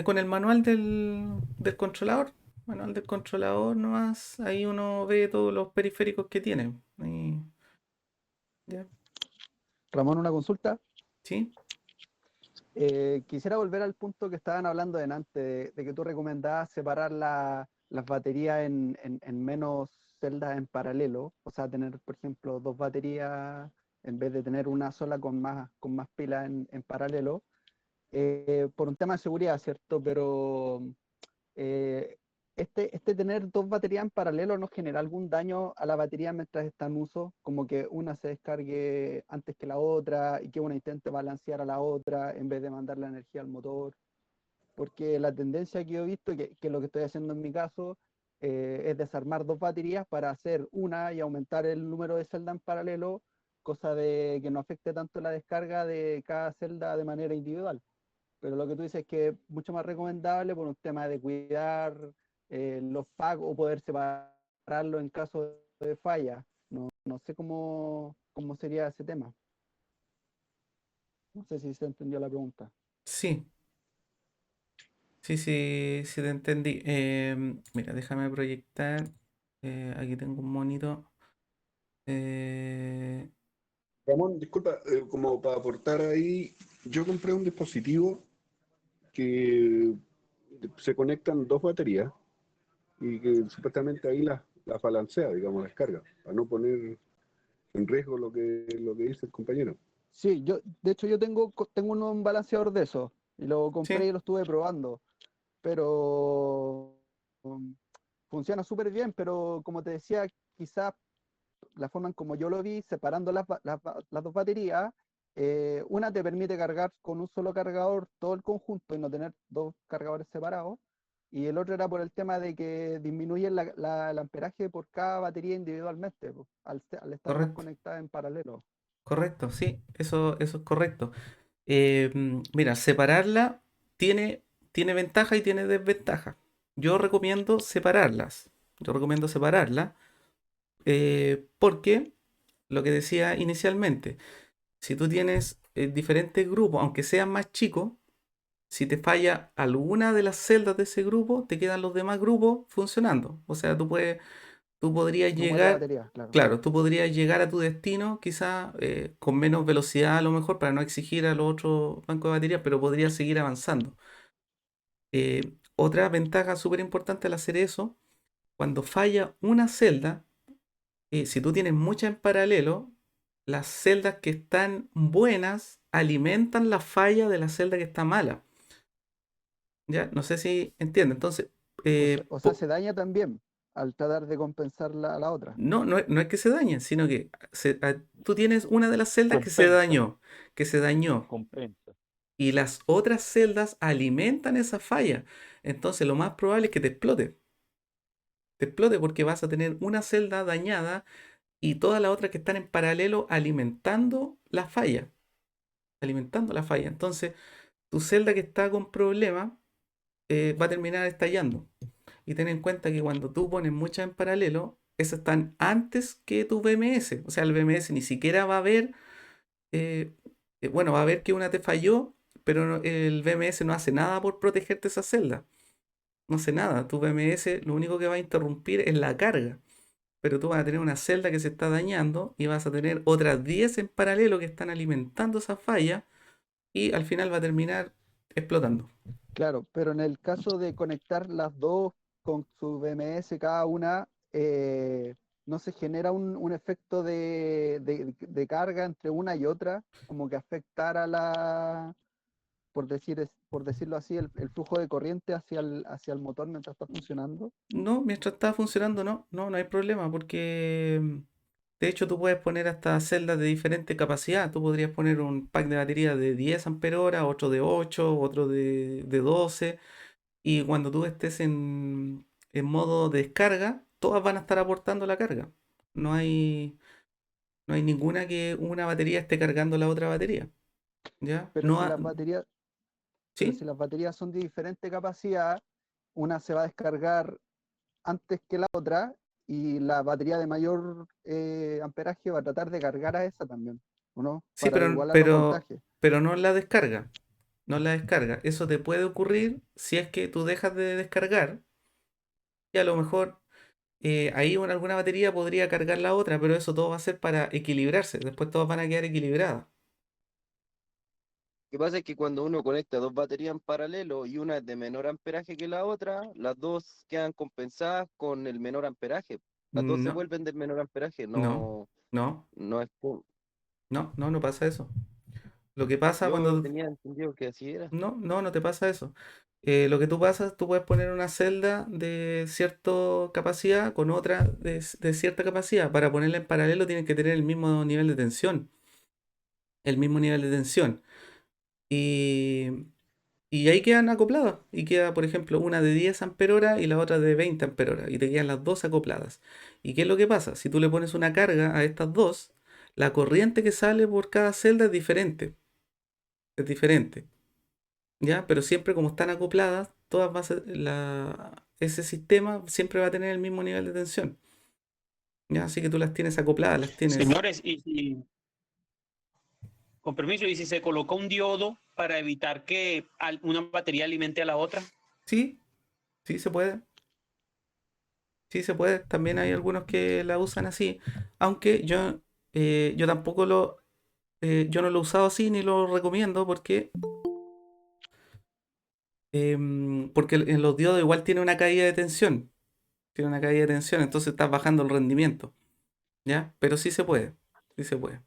con el manual del controlador. Manual del controlador nomás. Ahí uno ve todos los periféricos que tiene. Ya. Ramón, una consulta. ¿Sí? Quisiera volver al punto que estaban hablando antes, de que tú recomendabas separar las baterías en menos celdas en paralelo, o sea, tener, por ejemplo, dos baterías en vez de tener una sola con más pilas en paralelo, por un tema de seguridad, ¿cierto? Pero eh, este tener dos baterías en paralelo no genera algún daño a la batería mientras está en uso, como que una se descargue antes que la otra y que una intente balancear a la otra en vez de mandar la energía al motor. Porque la tendencia que yo he visto, que lo que estoy haciendo en mi caso, es desarmar dos baterías para hacer una y aumentar el número de celdas en paralelo, cosa de que no afecte tanto la descarga de cada celda de manera individual. Pero lo que tú dices es que es mucho más recomendable por un tema de cuidar los pagos o poder separarlo en caso de falla. No sé cómo sería ese tema. No sé si se entendió la pregunta. Sí, sí te entendí. Mira, déjame proyectar. Aquí tengo un monito. Ramón, disculpa, como para aportar ahí, yo compré un dispositivo que se conectan dos baterías y que supuestamente ahí las balancea, digamos, las carga, para no poner en riesgo lo que dice el compañero. Sí, de hecho yo tengo un balanceador de eso y lo compré Sí, y lo estuve probando, pero funciona súper bien, pero como te decía, quizás la forma en como yo lo vi, separando las dos baterías, una te permite cargar con un solo cargador todo el conjunto y no tener dos cargadores separados, y el otro era por el tema de que disminuye el amperaje por cada batería individualmente, po, al estar más correcto, conectadas en paralelo. correcto, sí, eso es correcto. Mira, separarla tiene ventaja y tiene desventaja. Yo recomiendo separarlas. Yo recomiendo separarla porque lo que decía inicialmente, si tú tienes diferentes grupos, aunque sean más chicos, si te falla alguna de las celdas de ese grupo, te quedan los demás grupos funcionando. O sea, tú podrías No muere la llegar, batería, claro. claro, tú podrías llegar a tu destino quizá con menos velocidad a lo mejor para no exigir a los otros bancos de baterías, pero podrías seguir avanzando. Otra ventaja súper importante al hacer eso, cuando falla una celda, si tú tienes muchas en paralelo, las celdas que están buenas alimentan la falla de la celda que está mala. ¿Ya? No sé si entiende. Entonces, O sea, se daña también al tratar de compensar la otra. no es que se dañen, sino que tú tienes una de las celdas Compensa, que se dañó, compensa. y las otras celdas alimentan esa falla. Entonces, lo más probable es que te explote. Te explote porque vas a tener una celda dañada y todas las otras que están en paralelo alimentando la falla. Alimentando la falla. Entonces, tu celda que está con problemas va a terminar estallando. Y ten en cuenta que cuando tú pones muchas en paralelo, esas están antes que tu BMS. O sea, el BMS ni siquiera va a ver, eh, bueno, va a ver que una te falló, pero el BMS no hace nada por protegerte esa celda. No hace nada. Tu BMS lo único que va a interrumpir es la carga. Pero tú vas a tener una celda que se está dañando y vas a tener otras 10 en paralelo que están alimentando esa falla y al final va a terminar explotando. Claro, pero en el caso de conectar las dos con su BMS cada una, ¿no se genera un efecto de carga entre una y otra? Como que afectara por decirlo así, el flujo de corriente hacia el motor mientras está funcionando. No, mientras está funcionando, no hay problema porque de hecho tú puedes poner hasta celdas de diferente capacidad. Tú podrías poner un pack de batería de 10 amperios, otro de 8, otro de 12, y cuando tú estés en modo de descarga, todas van a estar aportando la carga. No hay, no hay ninguna que una batería esté cargando la otra batería. ¿Ya? Pero No si ha- las baterías, pero ¿Sí? si las baterías son de diferente capacidad, una se va a descargar antes que la otra y la batería de mayor amperaje va a tratar de cargar a esa también. ¿o no? Sí, Para igualar los voltajes. pero no en la descarga. No en la descarga. Eso te puede ocurrir si es que tú dejas de descargar y a lo mejor ahí alguna batería podría cargar la otra, pero eso todo va a ser para equilibrarse. Después todas van a quedar equilibradas. Lo que pasa es que cuando uno conecta dos baterías en paralelo y una es de menor amperaje que la otra, las dos quedan compensadas con el menor amperaje. Las dos se No, vuelven del menor amperaje, no, no, no, no es no pasa eso. Lo que pasa yo cuando... tenía entendido que así era. No te pasa eso. Lo que tú pasas, tú puedes poner una celda de cierta capacidad con otra de cierta capacidad. Para ponerla en paralelo tienen que tener el mismo nivel de tensión. El mismo nivel de tensión. Y, y ahí quedan acopladas. Y queda, por ejemplo, una de 10 amperios y la otra de 20 amperios. Y te quedan las dos acopladas. ¿Y qué es lo que pasa? Si tú le pones una carga a estas dos, la corriente que sale por cada celda es diferente. Es diferente. ¿Ya? Pero siempre como están acopladas, todas va a ser ese sistema siempre va a tener el mismo nivel de tensión. ¿Ya? Así que tú las tienes acopladas, las tienes. Señores, con permiso, ¿y si se coloca un diodo para evitar que una batería alimente a la otra? Sí, sí se puede. Sí se puede. También hay algunos que la usan así. Aunque yo tampoco yo no lo he usado así ni lo recomiendo porque en los diodos igual tiene una caída de tensión. Tiene una caída de tensión, entonces estás bajando el rendimiento. ¿Ya? Pero sí se puede. Sí se puede.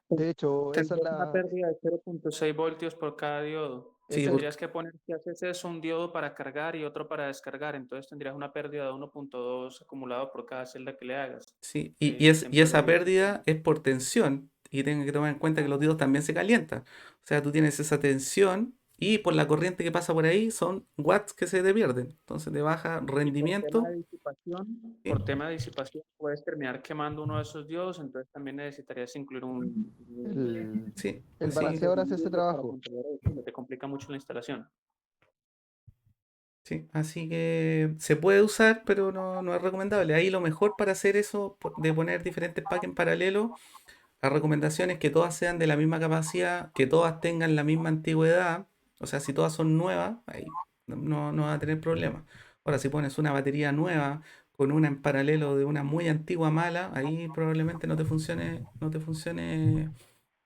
De hecho, esa es Tendrías una la... pérdida de 0.6 voltios por cada diodo. Sí, Tendrías que poner, si haces eso, un diodo para cargar y otro para descargar. Entonces tendrías una pérdida de 1.2 acumulado por cada celda que le hagas. sí, que y siempre esa lo- pérdida es por tensión. Y tienes que tomar en cuenta que los diodos también se calientan. O sea, tú tienes esa tensión y por la corriente que pasa por ahí son watts que se te pierden. Entonces te baja Y rendimiento. Sí, por tema de disipación, puedes terminar quemando uno de esos diodos, entonces también necesitarías incluir sí, El sí, balanceador hace ese para trabajo. controlar eso, te complica mucho la instalación. sí. Así que se puede usar, pero no es recomendable. Ahí lo mejor para hacer eso, de poner diferentes packs en paralelo, la recomendación es que todas sean de la misma capacidad, que todas tengan la misma antigüedad. O sea, si todas son nuevas, ahí no va a tener problemas. Ahora, si pones una batería nueva con una en paralelo de una muy antigua mala, ahí probablemente no te funcione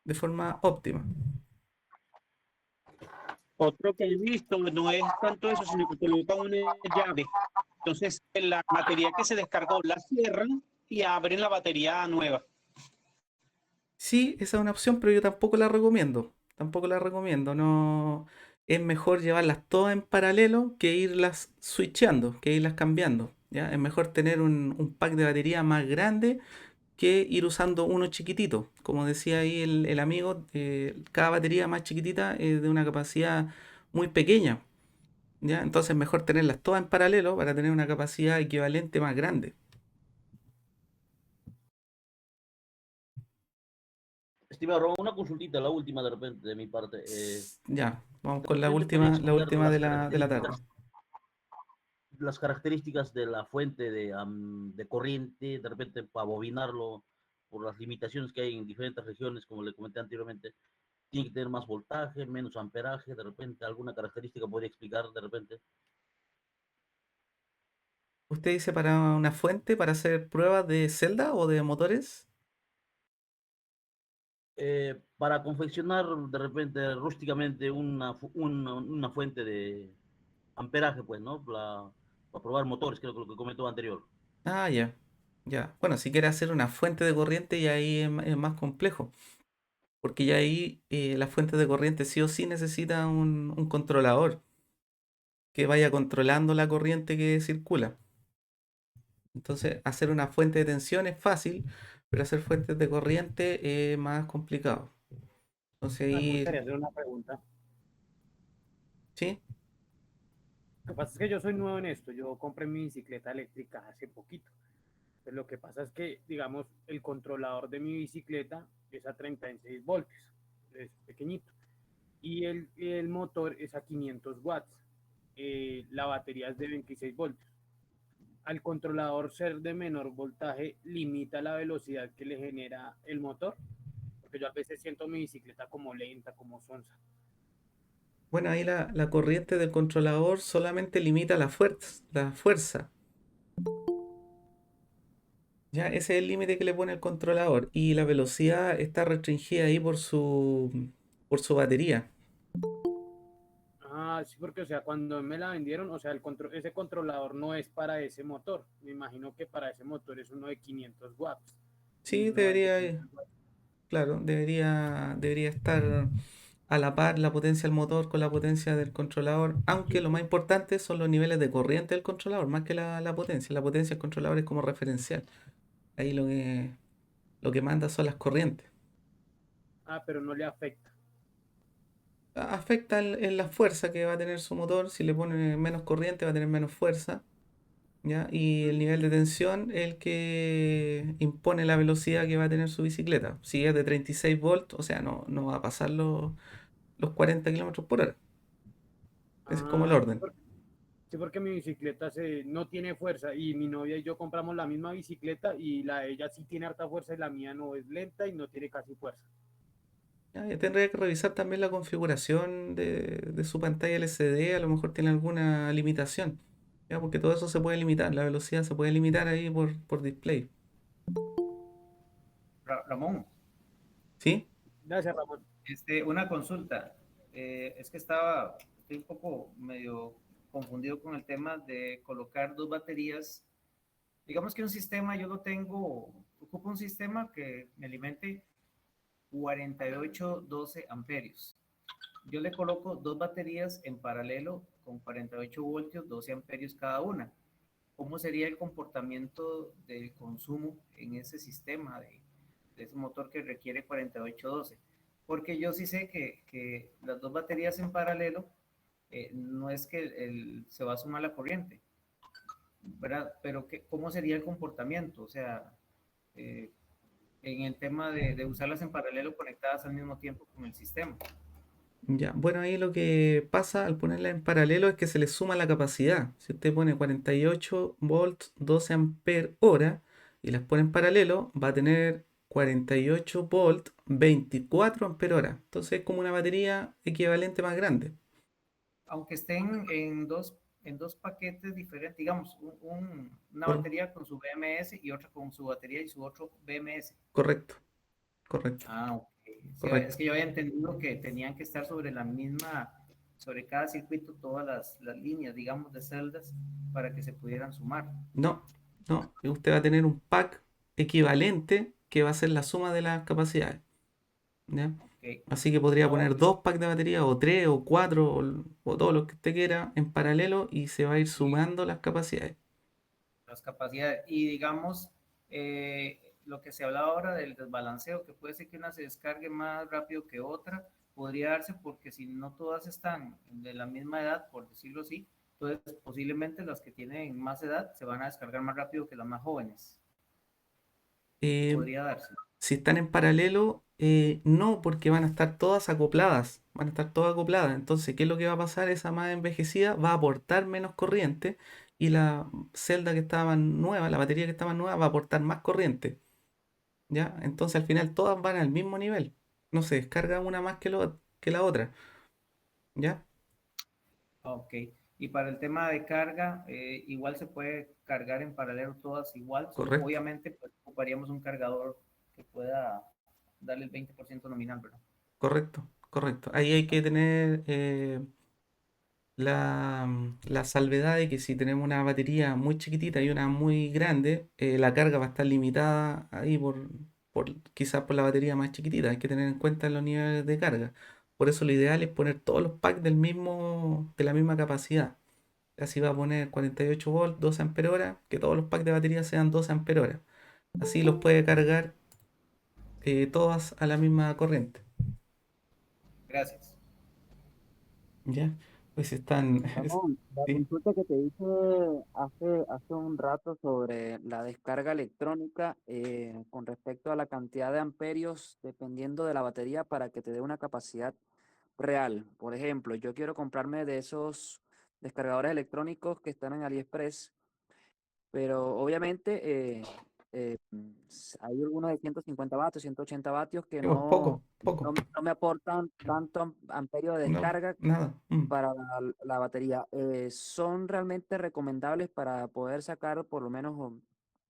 de forma óptima. Otro que he visto no es tanto eso, sino que colocan una llave. Entonces, la batería que se descargó la cierran y abren la batería nueva. Sí, esa es una opción, pero yo tampoco la recomiendo. Tampoco la recomiendo. No, es mejor llevarlas todas en paralelo que irlas switchando, que irlas cambiando. ¿Ya? Es mejor tener un pack de batería más grande que ir usando uno chiquitito. Como decía ahí el amigo, cada batería más chiquitita es de una capacidad muy pequeña. ¿Ya? Entonces es mejor tenerlas todas en paralelo para tener una capacidad equivalente más grande. Estimado Ramón, una consultita, la última de repente de mi parte. Ya, vamos De con repente podría la explicar última de la tarde. las características de la fuente de corriente, de repente para bobinarlo por las limitaciones que hay en diferentes regiones, como le comenté anteriormente, tiene que tener más voltaje, menos amperaje, de repente alguna característica podría explicar de repente. ¿Usted dice para una fuente, para hacer pruebas de celda o de motores? Para confeccionar de repente rústicamente una fuente de amperaje, pues, ¿no? Para probar motores, creo que lo que comentó anterior. Ah, ya, ya. Bueno, si quiere hacer una fuente de corriente, ya ahí es más complejo, porque ya ahí la fuente de corriente sí o sí necesita un controlador que vaya controlando la corriente que circula. Entonces, hacer una fuente de tensión es fácil, pero hacer fuentes de corriente es más complicado. Entonces Me ahí, gustaría hacer una pregunta. ¿sí? Lo que pasa es que yo soy nuevo en esto. Yo compré mi bicicleta eléctrica hace poquito. Pues lo que pasa es que, digamos, el controlador de mi bicicleta es a 36 voltios. Es pequeñito. Y el motor es a 500 watts. La batería es de 26 voltios. Al controlador ser de menor voltaje, limita la velocidad que le genera el motor. porque yo a veces siento mi bicicleta como lenta, como sonsa. Bueno, ahí la corriente del controlador solamente limita la fuerza. Ya, ese es el límite que le pone el controlador. Y la velocidad está restringida ahí por su batería. Ah, sí, porque, o sea, cuando me la vendieron, o sea, ese controlador no es para ese motor. Me imagino que para ese motor es uno de 500 watts y Sí, no el de debería, 500 watts. claro, debería estar a la par la potencia del motor con la potencia del controlador, aunque lo más importante son los niveles de corriente del controlador, más que la potencia. La potencia del controlador es como referencial. Ahí lo que manda son las corrientes. Ah, pero no le afecta. Afecta en la fuerza que va a tener su motor. Si le pone menos corriente va a tener menos fuerza, ¿ya? Y el nivel de tensión es el que impone la velocidad que va a tener su bicicleta. Si es de 36 volts, o sea, no va a pasar los 40 kilómetros por hora. Ese es como el Ah, orden. sí, porque mi bicicleta no tiene fuerza y mi novia y yo compramos la misma bicicleta y la de ella sí tiene harta fuerza y la mía no, es lenta y no tiene casi fuerza. Ya tendría que revisar también la configuración de su pantalla LCD, a lo mejor tiene alguna limitación, ¿ya? Porque todo eso se puede limitar, la velocidad se puede limitar ahí por display. Ramón, ¿Sí? Gracias, Ramón. una consulta. Es que estoy un poco medio confundido con el tema de colocar dos baterías. Digamos que un sistema, ocupo un sistema que me alimente 48-12 amperios. Yo le coloco dos baterías en paralelo con 48 voltios, 12 amperios cada una. ¿Cómo sería el comportamiento del consumo en ese sistema de ese motor que requiere 48-12? Porque yo sí sé que las dos baterías en paralelo no es que se va a sumar la corriente, ¿verdad? Pero ¿cómo sería el comportamiento? O sea, eh, en el tema de usarlas en paralelo conectadas al mismo tiempo con el sistema. Ya, bueno, ahí lo que pasa al ponerla en paralelo es que se le suma la capacidad. Si usted pone 48 volts, 12 ampere hora y las pone en paralelo, va a tener 48 volts, 24 ampere hora. Entonces es como una batería equivalente más grande. Aunque estén en dos paquetes diferentes, digamos, una Cor- batería con su BMS y otra con su batería y su otro BMS. correcto, correcto, Ah, ok. Sí, es correcto. que yo había entendido que tenían que estar sobre cada circuito, todas las líneas, digamos, de celdas para que se pudieran sumar. No, no, usted va a tener un pack equivalente que va a ser la suma de las capacidades. ¿Ya? Ok. Así que podría Oh, poner dos packs de batería, o tres, o cuatro, o todo lo que usted quiera en paralelo y se va a ir sumando las capacidades. las capacidades. Y digamos, lo que se hablaba ahora del desbalanceo, que puede ser que una se descargue más rápido que otra, podría darse porque si no todas están de la misma edad, por decirlo así, entonces posiblemente las que tienen más edad se van a descargar más rápido que las más jóvenes. Eh, Podría darse. si están en paralelo, no, porque van a estar todas acopladas. Van a estar todas acopladas. Entonces, ¿qué es lo que va a pasar? Esa más envejecida va a aportar menos corriente y la celda que estaba nueva, la batería que estaba nueva, va a aportar más corriente. ¿Ya? Entonces, al final todas van al mismo nivel. No se descarga una más que la otra. ¿Ya? Ok. Y para el tema de carga, igual se puede cargar en paralelo todas igual, solo Correcto. obviamente pues, ocuparíamos un cargador que pueda darle el 20% nominal, ¿verdad? Correcto, correcto. Ahí hay que tener la salvedad de que si tenemos una batería muy chiquitita y una muy grande, la carga va a estar limitada ahí quizás por la batería más chiquitita. Hay que tener en cuenta los niveles de carga. Por eso lo ideal es poner todos los packs de la misma capacidad. Así va a poner 48 volts, 12 ampere hora, que todos los packs de batería sean 12 ampere hora. Así los puede cargar todas a la misma corriente. Gracias. ¿Ya? Pues están. Ramón, la Sí, consulta que te hice hace un rato sobre la descarga electrónica con respecto a la cantidad de amperios dependiendo de la batería para que te dé una capacidad real. Por ejemplo, yo quiero comprarme de esos descargadores electrónicos que están en AliExpress, pero obviamente Hay algunos de 150 vatios, 180 vatios que Pues poco, poco. no me aportan tanto amperio de No, descarga nada. para la batería. ¿Son realmente recomendables para poder sacar por lo menos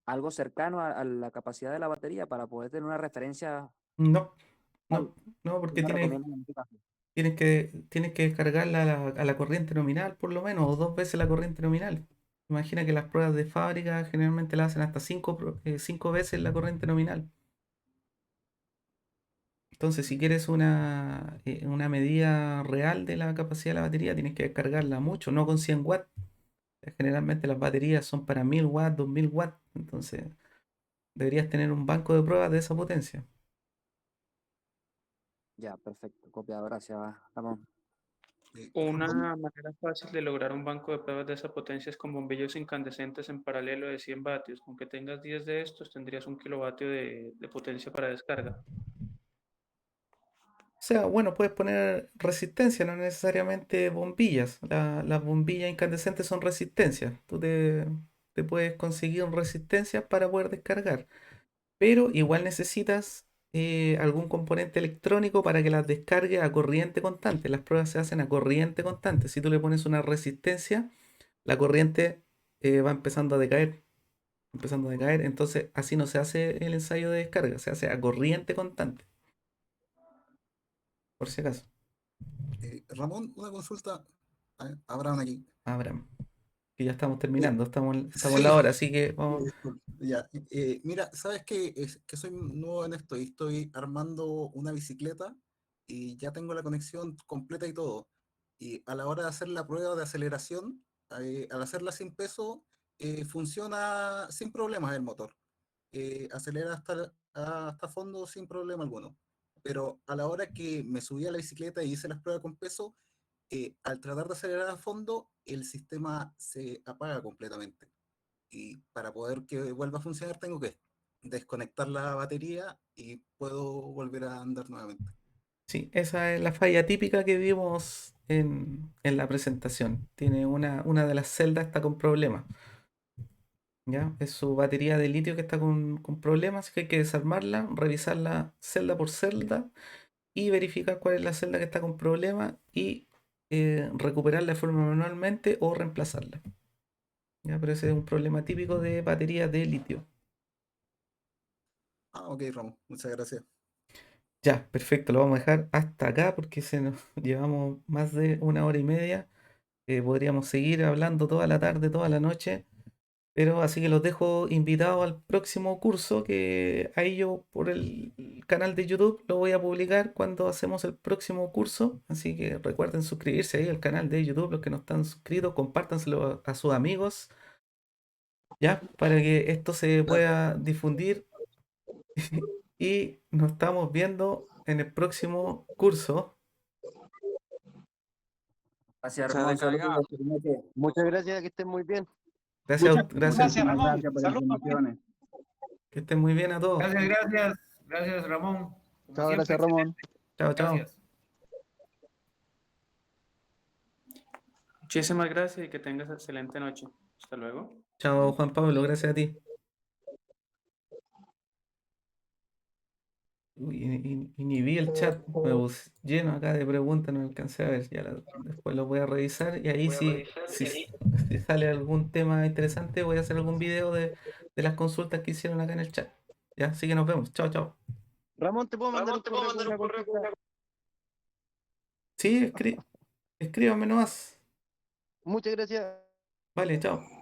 algo cercano a la capacidad de la batería para poder tener una referencia? No, ¿Cuál no, porque me tienes, recomiendan en este caso? tienes que descargarla a la corriente nominal, por lo menos, o 2 veces la corriente nominal. Imagina que las pruebas de fábrica generalmente las hacen hasta 5 veces la corriente nominal. Entonces, si quieres una medida real de la capacidad de la batería, tienes que descargarla mucho, no con 100 watts. Generalmente las baterías son para 1000 watts, 2000 watts. Entonces, deberías tener un banco de pruebas de esa potencia. Ya, perfecto. Copiado, gracias, Ramón. Una manera fácil de lograr un banco de pruebas de esa potencia es con bombillos incandescentes en paralelo de 100 vatios. Con que tengas 10 de estos, tendrías 1 kilovatio de potencia para descarga. O sea, bueno, puedes poner resistencia, no necesariamente bombillas. Las bombillas incandescentes son resistencias. Te puedes conseguir resistencias para poder descargar. Pero igual necesitas algún componente electrónico para que las descargue a corriente constante. Las pruebas se hacen a corriente constante. Si tú le pones una resistencia, la corriente va empezando a decaer. Empezando a decaer. Entonces, así no se hace el ensayo de descarga, se hace a corriente constante. Por si acaso. Ramón, una consulta. Abraham aquí. Abraham. Que ya estamos terminando, estamos en Sí, la hora, así que vamos. ya. Mira, ¿sabes qué? Que soy nuevo en esto y estoy armando una bicicleta y ya tengo la conexión completa y todo. Y a la hora de hacer la prueba de aceleración, al hacerla sin peso, funciona sin problemas el motor. Acelera hasta fondo sin problema alguno. Pero a la hora que me subí a la bicicleta y hice las pruebas con peso, al tratar de acelerar a fondo, el sistema se apaga completamente. Y para poder que vuelva a funcionar, tengo que desconectar la batería y puedo volver a andar nuevamente. Sí, esa es la falla típica que vimos en la presentación. Tiene una de las celdas está con problemas. ¿Ya? Es su batería de litio que está con problemas, así que hay que desarmarla, revisarla celda por celda y verificar cuál es la celda que está con problemas y recuperarla de forma manualmente o reemplazarla. ¿Ya? Pero ese es un problema típico de baterías de litio. Ok, Ramón, muchas gracias. Ya, perfecto, lo vamos a dejar hasta acá porque se nos llevamos más de 1 hora y media. Podríamos seguir hablando toda la tarde, toda la noche, pero así que los dejo invitados al próximo curso que ahí yo por el canal de YouTube lo voy a publicar cuando hacemos el próximo curso. Así que recuerden suscribirse ahí al canal de YouTube, los que no están suscritos, compártanselo a sus amigos, ya, para que esto se pueda difundir. Y nos estamos viendo en el próximo curso. Gracias, Se Ramón. descarga. Saludos. Muchas gracias, que estén muy bien. Gracias, Muchas gracias. gracias, Ramón. Gracias por las Saludos. informaciones. Que estén muy bien a todos. Gracias, Ramón. Como Chao, siempre, gracias, Ramón. Chao, chao. Gracias. Muchísimas gracias y que tengas excelente noche. Hasta luego. Chao, Juan Pablo, gracias a ti. Uy, y ni vi el chat, me puse lleno acá de preguntas, no alcancé a ver. Después lo voy a revisar y ahí si sale algún tema interesante, voy a hacer algún video de las consultas que hicieron acá en el chat. Ya, así que nos vemos. Chao, chao. Ramón, ¿te puedo mandar un correo con una consulta? Sí, escríbame nomás. Muchas gracias. Vale, chao.